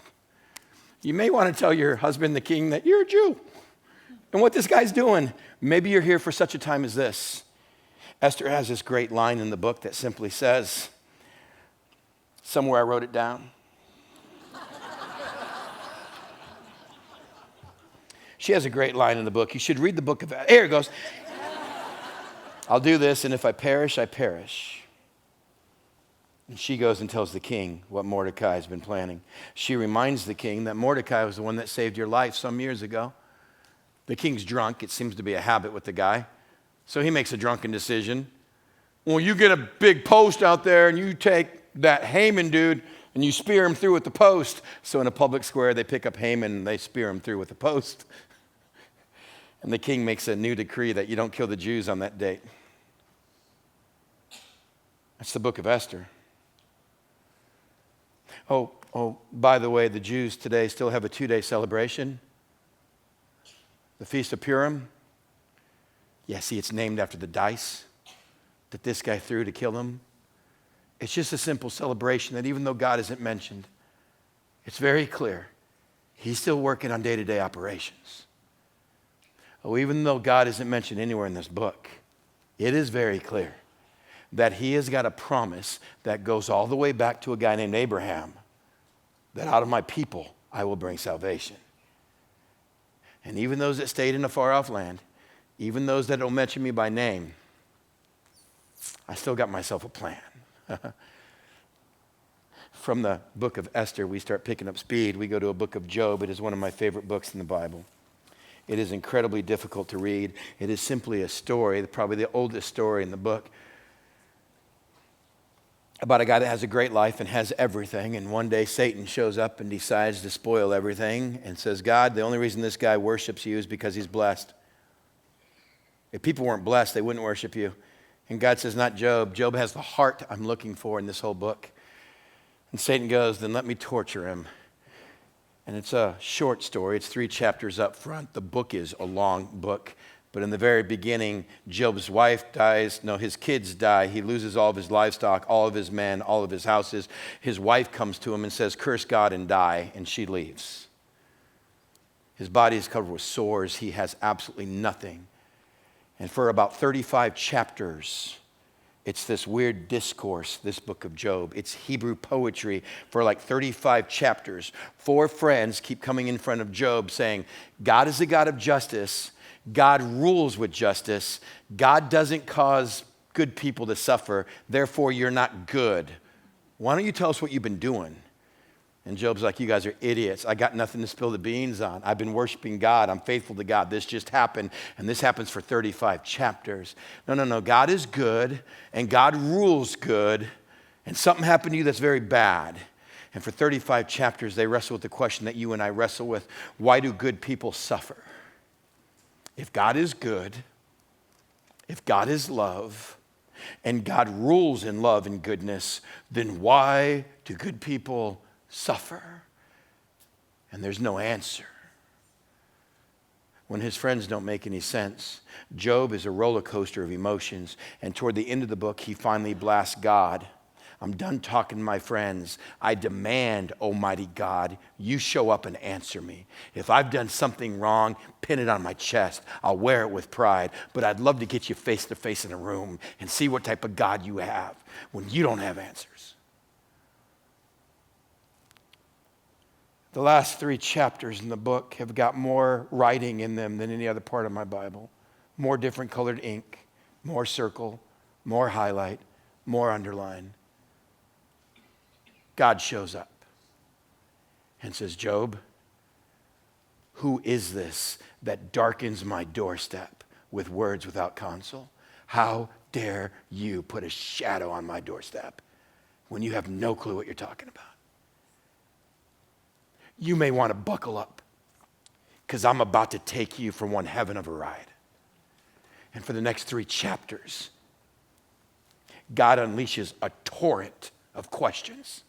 You may want to tell your husband, the king, that you're a Jew. And what this guy's doing, maybe you're here for such a time as this. Esther has this great line in the book that simply says, somewhere I wrote it down. She has a great line in the book. You should read the book of... Here it goes. I'll do this, and if I perish, I perish. And she goes and tells the king what Mordecai has been planning. She reminds the king that Mordecai was the one that saved your life some years ago. The king's drunk. It seems to be a habit with the guy. So he makes a drunken decision. Well, you get a big post out there, and you take that Haman dude, and you spear him through with the post. So in a public square, they pick up Haman, and they spear him through with the post. And the king makes a new decree that you don't kill the Jews on that date. That's the book of Esther. Oh, by the way, the Jews today still have a 2-day celebration. The Feast of Purim. Yeah, see, it's named after the dice that this guy threw to kill him. It's just a simple celebration that even though God isn't mentioned, it's very clear he's still working on day-to-day operations. Oh, even though God isn't mentioned anywhere in this book, it is very clear that he has got a promise that goes all the way back to a guy named Abraham, that out of my people I will bring salvation. And even those that stayed in a far-off land, even those that don't mention me by name, I still got myself a plan. From the book of Esther, we start picking up speed. We go to a book of Job. It is one of my favorite books in the Bible. It is incredibly difficult to read. It is simply a story, probably the oldest story in the book, about a guy that has a great life and has everything. And one day Satan shows up and decides to spoil everything and says, God, the only reason this guy worships you is because he's blessed. If people weren't blessed, they wouldn't worship you. And God says, not Job. Job has the heart I'm looking for in this whole book. And Satan goes, then let me torture him. And it's a short story. It's 3 chapters up front. The book is a long book, But in the very beginning, Job's wife dies. No, his kids die. He loses all of his livestock, all of his men, all of his houses. His wife comes to him and says, curse God and die, and she leaves. His body is covered with sores. He has absolutely nothing. And for about 35 chapters, it's this weird discourse, this book of Job. It's Hebrew poetry for like 35 chapters. 4 friends keep coming in front of Job saying, God is a God of justice. God rules with justice. God doesn't cause good people to suffer. Therefore, you're not good. Why don't you tell us what you've been doing? And Job's like, you guys are idiots. I got nothing to spill the beans on. I've been worshiping God. I'm faithful to God. This just happened. And this happens for 35 chapters. No. God is good and God rules good. And something happened to you that's very bad. And for 35 chapters, they wrestle with the question that you and I wrestle with. Why do good people suffer? If God is good, if God is love, and God rules in love and goodness, then why do good people suffer? And there's no answer. When his friends don't make any sense, Job is a roller coaster of emotions. And toward the end of the book, he finally blasts God. I'm done talking to my friends. I demand, Almighty God, you show up and answer me. If I've done something wrong, pin it on my chest. I'll wear it with pride. But I'd love to get you face to face in a room and see what type of God you have when you don't have answers. The last 3 chapters in the book have got more writing in them than any other part of my Bible. More different colored ink, more circle, more highlight, more underline. God shows up and says, Job, who is this that darkens my doorstep with words without counsel? How dare you put a shadow on my doorstep when you have no clue what you're talking about? You may want to buckle up because I'm about to take you for one heaven of a ride. And for the next 3 chapters, God unleashes a torrent of questions.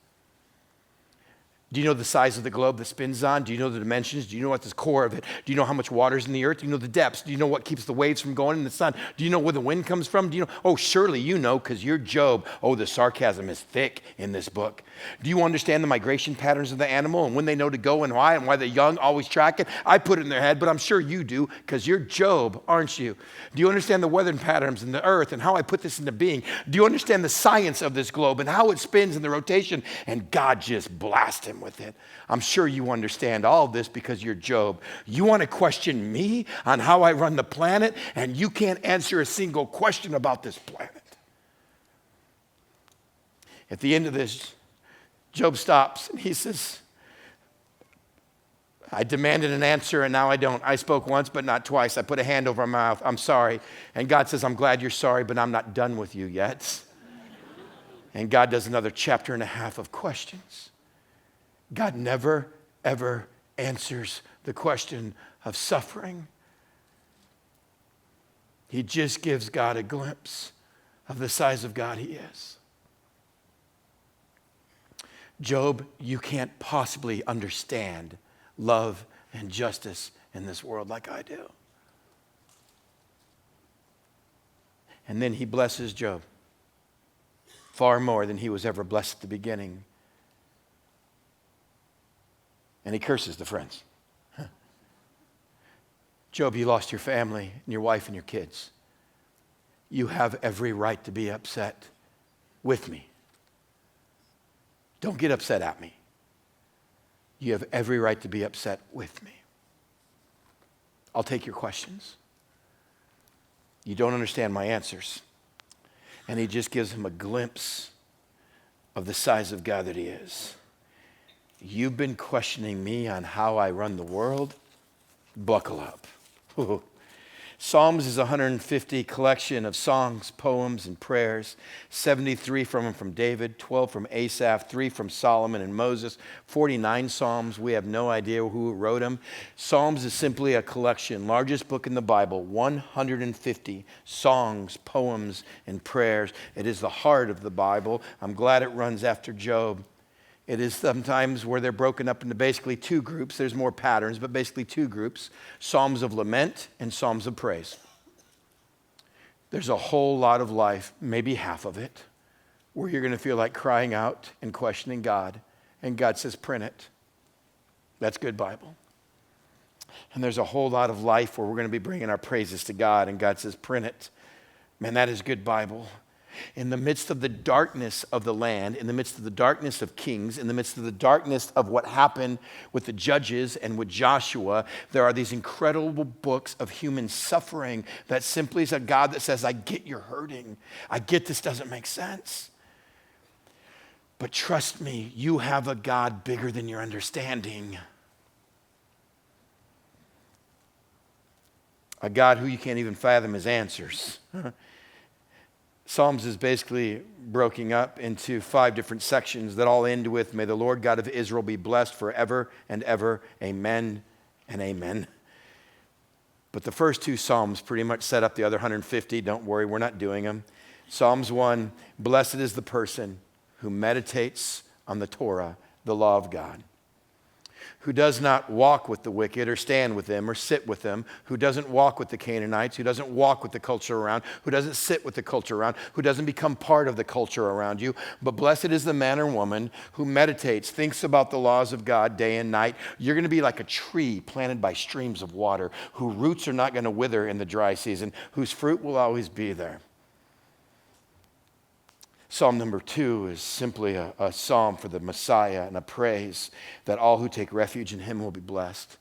Do you know the size of the globe that spins on? Do you know the dimensions? Do you know what's the core of it? Do you know how much water's in the earth? Do you know the depths? Do you know what keeps the waves from going in the sun? Do you know where the wind comes from? Do you know? Oh, surely you know because you're Job. Oh, the sarcasm is thick in this book. Do you understand the migration patterns of the animal and when they know to go and why the young always track it? I put it in their head, but I'm sure you do because you're Job, aren't you? Do you understand the weather patterns in the earth and how I put this into being? Do you understand the science of this globe and how it spins in the rotation? And God just blasts him with it. I'm sure you understand all of this because you're Job. You want to question me on how I run the planet, and you can't answer a single question about this planet. At the end of this, Job stops and he says, I demanded an answer and now I don't. I spoke once but not twice. I put a hand over my mouth. I'm sorry. And God says, I'm glad you're sorry, but I'm not done with you yet. And God does another chapter and a half of questions. God never, ever answers the question of suffering. He just gives God a glimpse of the size of God he is. Job, you can't possibly understand love and justice in this world like I do. And then he blesses Job far more than he was ever blessed at the beginning. And he curses the friends. Job, you lost your family and your wife and your kids. You have every right to be upset with me. Don't get upset at me. You have every right to be upset with me. I'll take your questions. You don't understand my answers. And he just gives him a glimpse of the size of God that he is. You've been questioning me on how I run the world? Buckle up. Psalms is a 150 collection of songs, poems, and prayers. 73 from them from David, 12 from Asaph, 3 from Solomon and Moses, 49 psalms. We have no idea who wrote them. Psalms is simply a collection, largest book in the Bible, 150 songs, poems, and prayers. It is the heart of the Bible. I'm glad it runs after Job. It is sometimes where they're broken up into basically 2 groups. There's more patterns, but basically 2 groups. Psalms of lament and Psalms of praise. There's a whole lot of life, maybe half of it, where you're going to feel like crying out and questioning God. And God says, print it. That's good Bible. And there's a whole lot of life where we're going to be bringing our praises to God. And God says, print it. Man, that is good Bible. In the midst of the darkness of the land, in the midst of the darkness of kings, in the midst of the darkness of what happened with the judges and with Joshua, there are these incredible books of human suffering that simply is a God that says, I get you're hurting. I get this doesn't make sense. But trust me, you have a God bigger than your understanding. A God who you can't even fathom his answers. Psalms is basically broken up into 5 different sections that all end with, may the Lord God of Israel be blessed forever and ever. Amen and amen. But the first 2 Psalms pretty much set up the other 150. Don't worry, we're not doing them. Psalms 1, blessed is the person who meditates on the Torah, the law of God, who does not walk with the wicked or stand with them or sit with them, who doesn't walk with the Canaanites, who doesn't walk with the culture around, who doesn't sit with the culture around, who doesn't become part of the culture around you. But blessed is the man or woman who meditates, thinks about the laws of God day and night. You're going to be like a tree planted by streams of water, whose roots are not going to wither in the dry season, whose fruit will always be there. Psalm number 2 is simply a psalm for the Messiah and a praise that all who take refuge in him will be blessed.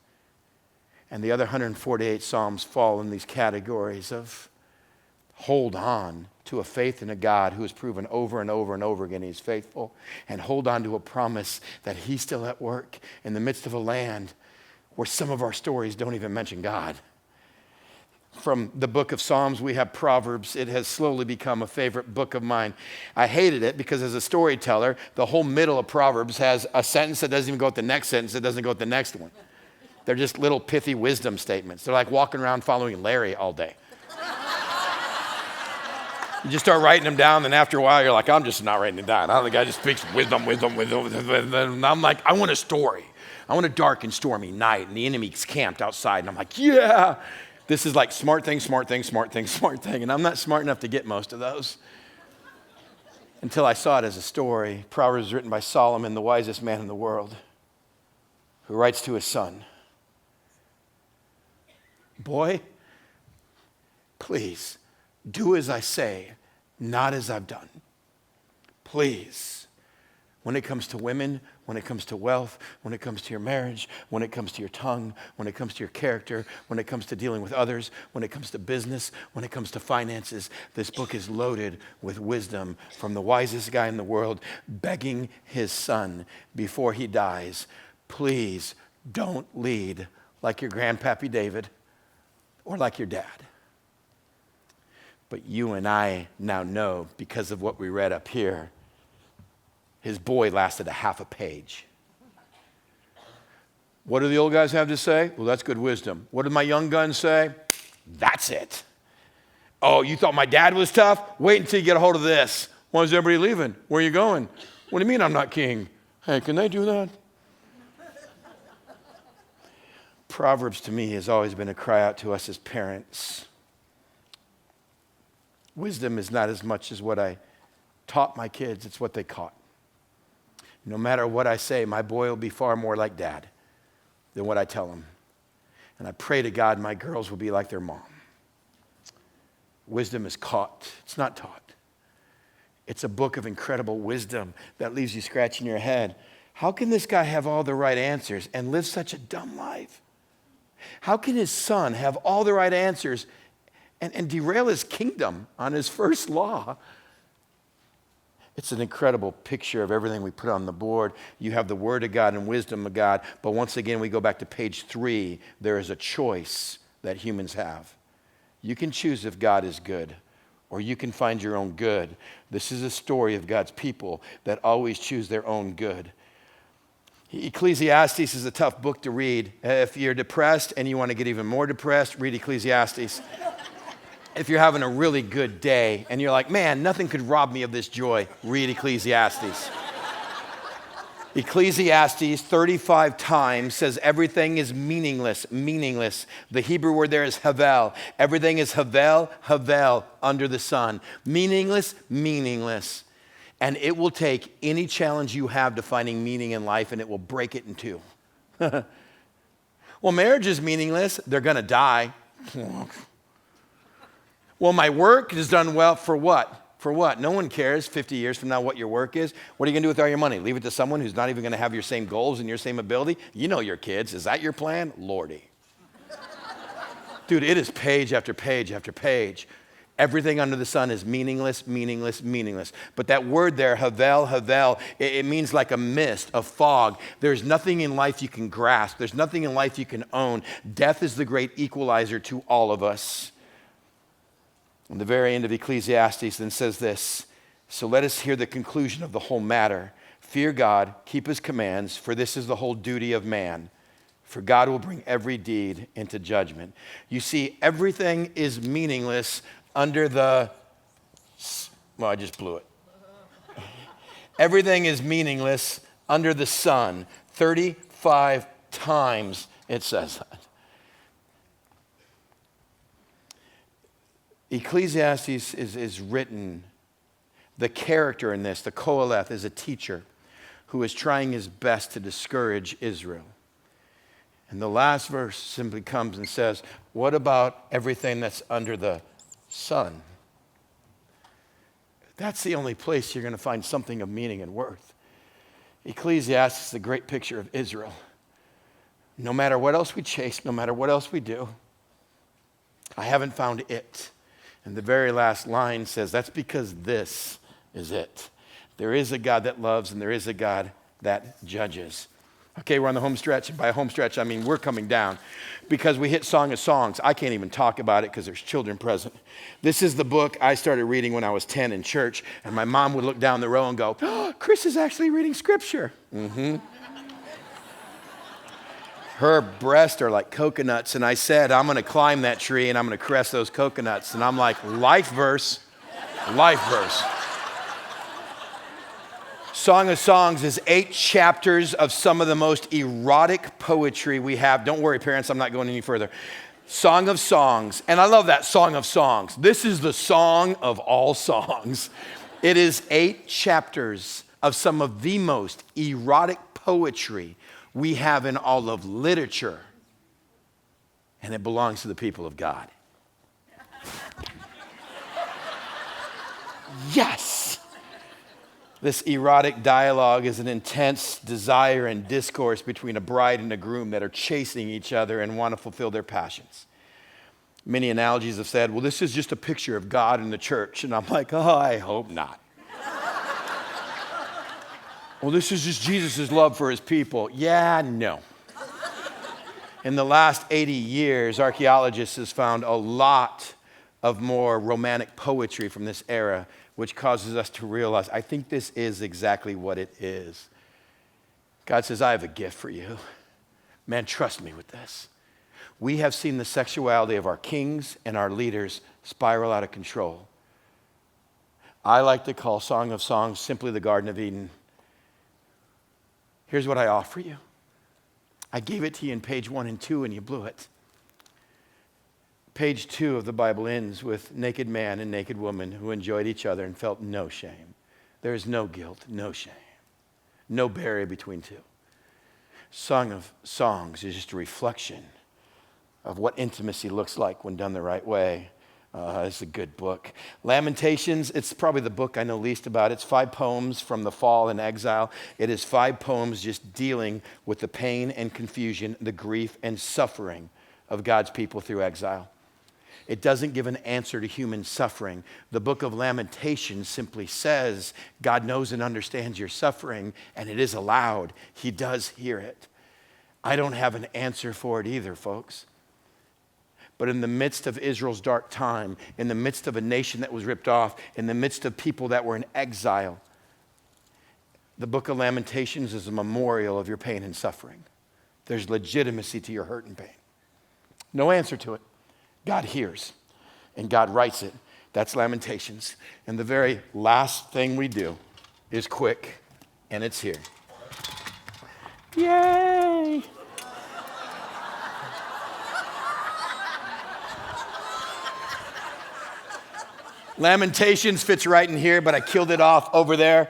And the other 148 psalms fall in these categories of hold on to a faith in a God who has proven over and over and over again he's faithful, and hold on to a promise that he's still at work in the midst of a land where some of our stories don't even mention God. From the book of Psalms, we have Proverbs. It has slowly become a favorite book of mine. I hated it because as a storyteller, the whole middle of Proverbs has a sentence that doesn't even go with the next sentence, that doesn't go with the next one. They're just little pithy wisdom statements. They're like walking around following Larry all day. You just start writing them down, and after a while, you're like, I'm just not writing it down. I don't think I just speaks wisdom. And I'm like, I want a story. I want a dark and stormy night, and the enemy's camped outside, and I'm like, yeah. This is like smart thing, smart thing, smart thing, smart thing. And I'm not smart enough to get most of those until I saw it as a story. Proverbs written by Solomon, the wisest man in the world, who writes to his son, boy, please do as I say, not as I've done. Please. When it comes to women, when it comes to wealth, when it comes to your marriage, when it comes to your tongue, when it comes to your character, when it comes to dealing with others, when it comes to business, when it comes to finances, this book is loaded with wisdom from the wisest guy in the world, begging his son before he dies, please don't lead like your grandpappy David or like your dad. But you and I now know, because of what we read up here, his boy lasted a half a page. What do the old guys have to say? Well, that's good wisdom. What did my young guns say? That's it. Oh, you thought my dad was tough? Wait until you get a hold of this. Why is everybody leaving? Where are you going? What do you mean I'm not king? Hey, can they do that? Proverbs to me has always been a cry out to us as parents. Wisdom is not as much as what I taught my kids, it's what they caught. No matter what I say, my boy will be far more like dad than what I tell him. And I pray to God my girls will be like their mom. Wisdom is caught. It's not taught. It's a book of incredible wisdom that leaves you scratching your head. How can this guy have all the right answers and live such a dumb life? How can his son have all the right answers and derail his kingdom on his first law? It's an incredible picture of everything we put on the board. You have the Word of God and wisdom of God, but once again, we go back to page 3. There is a choice that humans have. You can choose if God is good, or you can find your own good. This is a story of God's people that always choose their own good. Ecclesiastes is a tough book to read. If you're depressed and you want to get even more depressed, read Ecclesiastes. If you're having a really good day and you're like, man, nothing could rob me of this joy, read Ecclesiastes. Ecclesiastes 35 times says everything is meaningless, meaningless. The Hebrew word there is havel. Everything is havel, havel under the sun. Meaningless, meaningless. And it will take any challenge you have to finding meaning in life and it will break it in two. Well, marriage is meaningless. They're going to die. Well, my work is done well. For what? For what? No one cares 50 years from now what your work is. What are you going to do with all your money? Leave it to someone who's not even going to have your same goals and your same ability? You know your kids. Is that your plan? Lordy. Dude, it is page after page after page. Everything under the sun is meaningless, meaningless, meaningless. But that word there, havel, havel, it means like a mist, a fog. There's nothing in life you can grasp. There's nothing in life you can own. Death is the great equalizer to all of us. And the very end of Ecclesiastes then says this, so let us hear the conclusion of the whole matter. Fear God, keep his commands, for this is the whole duty of man. For God will bring every deed into judgment. You see, everything is meaningless under the, well, I just blew it. Everything is meaningless under the sun. 35 times it says that. Ecclesiastes is written, the character in this, the Koheleth, is a teacher who is trying his best to discourage Israel. And the last verse simply comes and says, what about everything that's under the sun? That's the only place you're going to find something of meaning and worth. Ecclesiastes is a great picture of Israel. No matter what else we chase, no matter what else we do, I haven't found it. And the very last line says, that's because this is it. There is a God that loves and there is a God that judges. Okay, we're on the home stretch. And by home stretch, I mean we're coming down because we hit Song of Songs. I can't even talk about it because there's children present. This is the book I started reading when I was 10 in church. And my mom would look down the row and go, oh, Chris is actually reading scripture. Mm-hmm. Her breasts are like coconuts. And I said, I'm going to climb that tree and I'm going to caress those coconuts. And I'm like, life verse, life verse. Song of Songs is 8 chapters of some of the most erotic poetry we have. Don't worry, parents, I'm not going any further. Song of Songs. And I love that Song of Songs. This is the song of all songs. It is 8 chapters of some of the most erotic poetry we have in all of literature, and it belongs to the people of God. Yes! This erotic dialogue is an intense desire and discourse between a bride and a groom that are chasing each other and want to fulfill their passions. Many analogies have said, well, this is just a picture of God and the church. And I'm like, oh, I hope not. Well, this is just Jesus' love for his people. Yeah, no. In the last 80 years, archaeologists have found a lot of more romantic poetry from this era, which causes us to realize, I think this is exactly what it is. God says, I have a gift for you. Man, trust me with this. We have seen the sexuality of our kings and our leaders spiral out of control. I like to call Song of Songs simply the Garden of Eden. Here's what I offer you. I gave it to you in page 1 and 2 and you blew it. Page 2 of the Bible ends with naked man and naked woman who enjoyed each other and felt no shame. There is no guilt, no shame, no barrier between two. Song of Songs is just a reflection of what intimacy looks like when done the right way. It's a good book. Lamentations, it's probably the book I know least about. It's 5 poems from the fall and exile. It is 5 poems just dealing with the pain and confusion, the grief and suffering of God's people through exile. It doesn't give an answer to human suffering. The book of Lamentations simply says, God knows and understands your suffering, and it is allowed. He does hear it. I don't have an answer for it either, folks. But in the midst of Israel's dark time, in the midst of a nation that was ripped off, in the midst of people that were in exile, the book of Lamentations is a memorial of your pain and suffering. There's legitimacy to your hurt and pain. No answer to it. God hears, and God writes it. That's Lamentations. And the very last thing we do is quick, and it's here. Yay! Lamentations fits right in here, but I killed it off over there.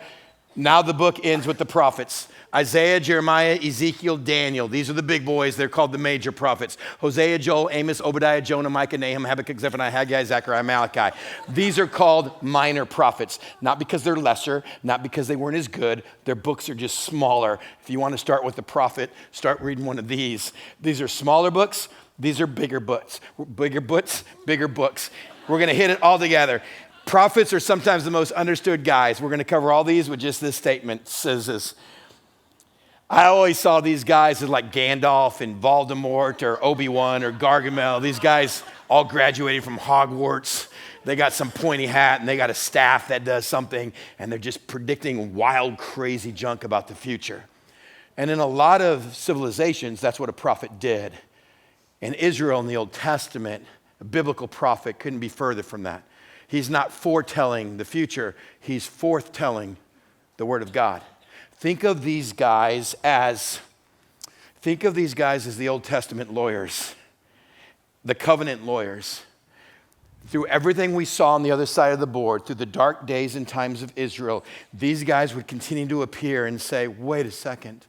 Now the book ends with the prophets. Isaiah, Jeremiah, Ezekiel, Daniel. These are the big boys. They're called the major prophets. Hosea, Joel, Amos, Obadiah, Jonah, Micah, Nahum, Habakkuk, Zephaniah, Haggai, Zechariah, Malachi. These are called minor prophets, not because they're lesser, not because they weren't as good. Their books are just smaller. If you want to start with the prophet, start reading one of these. These are smaller books. These are bigger books. Bigger books, bigger books. We're going to hit it all together. Prophets are sometimes the most understood guys. We're going to cover all these with just this statement. It says this. I always saw these guys as like Gandalf and Voldemort or Obi-Wan or Gargamel. These guys all graduated from Hogwarts. They got some pointy hat and they got a staff that does something, and they're just predicting wild, crazy junk about the future. And in a lot of civilizations, that's what a prophet did. In Israel in the Old Testament, a biblical prophet couldn't be further from that. He's not foretelling the future. He's forthtelling the word of God. Think of these guys as the Old Testament lawyers, the covenant lawyers. Through everything we saw on the other side of the board, through the dark days and times of Israel, these guys would continue to appear and say, wait a second,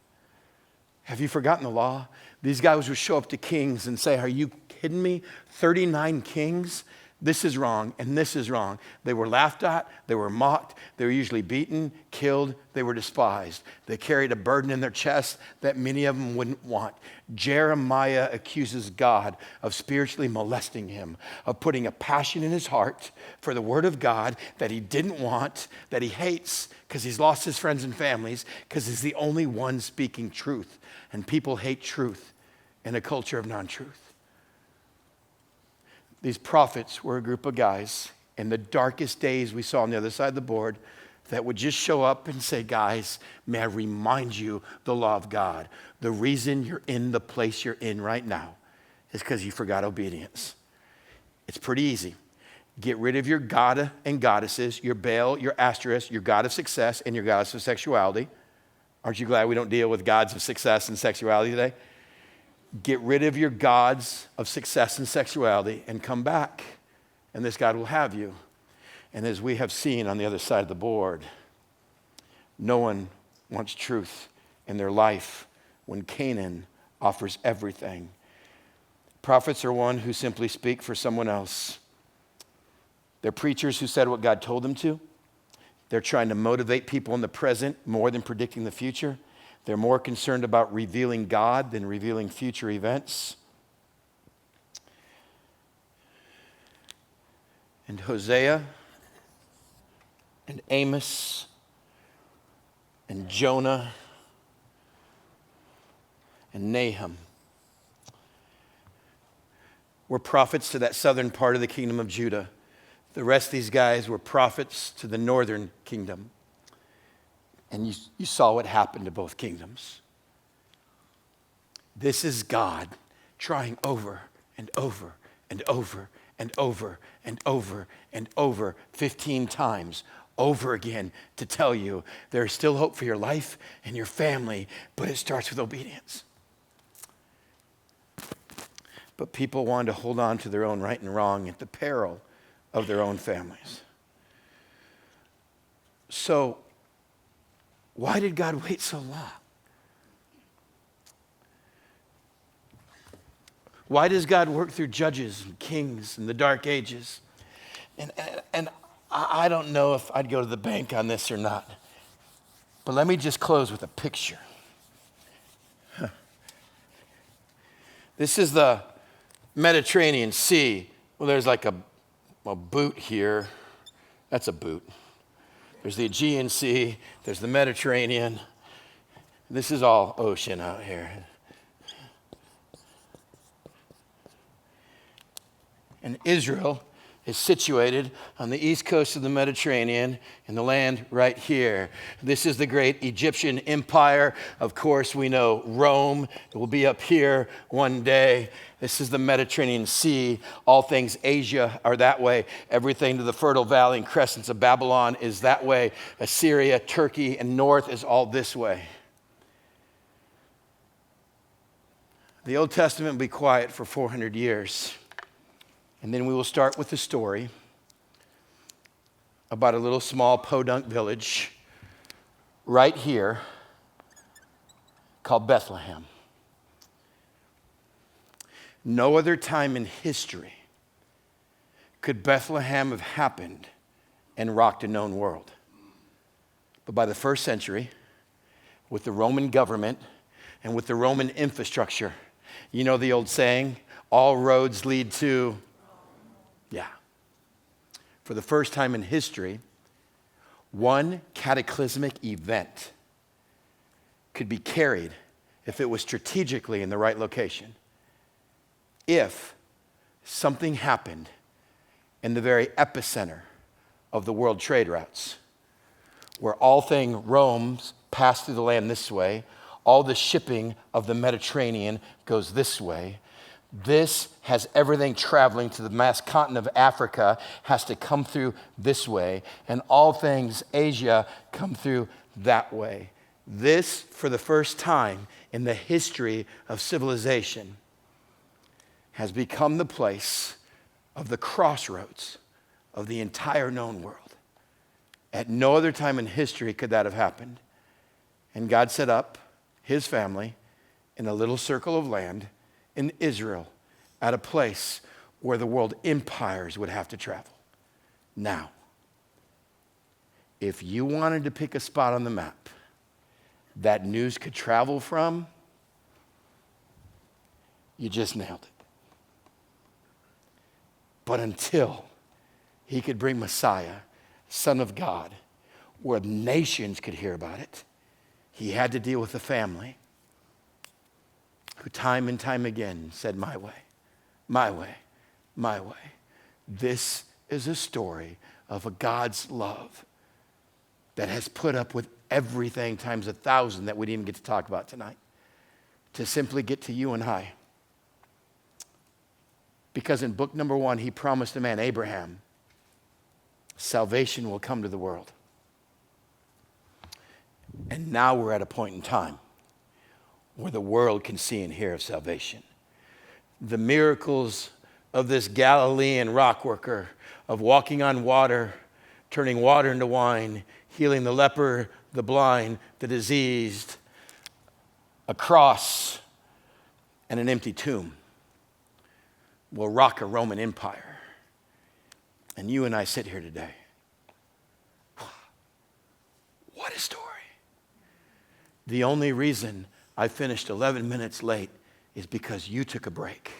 have you forgotten the law? These guys would show up to kings and say, are you kidding me? 39 kings? This is wrong, and this is wrong. They were laughed at, they were mocked, they were usually beaten, killed, they were despised. They carried a burden in their chest that many of them wouldn't want. Jeremiah accuses God of spiritually molesting him, of putting a passion in his heart for the word of God that he didn't want, that he hates because he's lost his friends and families, because he's the only one speaking truth. And people hate truth in a culture of non-truth. These prophets were a group of guys in the darkest days we saw on the other side of the board that would just show up and say, guys, may I remind you the law of God. The reason you're in the place you're in right now is because you forgot obedience. It's pretty easy. Get rid of your god and goddesses, your Baal, your Asterisk, your god of success, and your goddess of sexuality. Aren't you glad we don't deal with gods of success and sexuality today? Get rid of your gods of success and sexuality and come back, and this God will have you. And as we have seen on the other side of the board, no one wants truth in their life when Canaan offers everything. Prophets are one who simply speak for someone else. They're preachers who said what God told them to. They're trying to motivate people in the present more than predicting the future. They're more concerned about revealing God than revealing future events. And Hosea and Amos and Jonah and Nahum were prophets to that southern part of the kingdom of Judah. The rest of these guys were prophets to the northern kingdom. And you saw what happened to both kingdoms. This is God trying over and over and over and over and over and over 15 times over again to tell you there is still hope for your life and your family, but it starts with obedience. But people wanted to hold on to their own right and wrong at the peril of their own families. So, why did God wait so long? Why does God work through judges and kings in the dark ages? And I don't know if I'd go to the bank on this or not. But let me just close with a picture. This is the Mediterranean Sea. Well, there's like a boot here. That's a boot. There's the Aegean Sea, there's the Mediterranean. This is all ocean out here. And Israel is situated on the east coast of the Mediterranean in the land right here. This is the great Egyptian empire. Of course, we know Rome will be up here one day. This is the Mediterranean Sea. All things Asia are that way. Everything to the Fertile Valley and crescents of Babylon is that way. Assyria, Turkey, and north is all this way. The Old Testament will be quiet for 400 years. And then we will start with the story about a little small podunk village right here called Bethlehem. No other time in history could Bethlehem have happened and rocked a known world. But by the first century, with the Roman government and with the Roman infrastructure, you know the old saying, all roads lead to, yeah. For the first time in history, one cataclysmic event could be carried if it was strategically in the right location. If something happened in the very epicenter of the world trade routes, where all thing roams pass through the land this way, all the shipping of the Mediterranean goes this way. This has everything traveling to the vast continent of Africa has to come through this way, and all things Asia come through that way. This, for the first time in the history of civilization, has become the place of the crossroads of the entire known world. At no other time in history could that have happened. And God set up his family in a little circle of land in Israel at a place where the world empires would have to travel. Now, if you wanted to pick a spot on the map that news could travel from, you just nailed it. But until he could bring Messiah, Son of God, where nations could hear about it, he had to deal with a family who time and time again said, my way, my way, my way. This is a story of a God's love that has put up with everything times 1,000 that we didn't even get to talk about tonight, to simply get to you and I. Because in book number 1, he promised a man, Abraham, salvation will come to the world. And now we're at a point in time where the world can see and hear of salvation. The miracles of this Galilean rock worker, of walking on water, turning water into wine, healing the leper, the blind, the diseased, a cross, and an empty tomb, will rock a Roman Empire. And you and I sit here today. What a story. The only reason I finished 11 minutes late is because you took a break.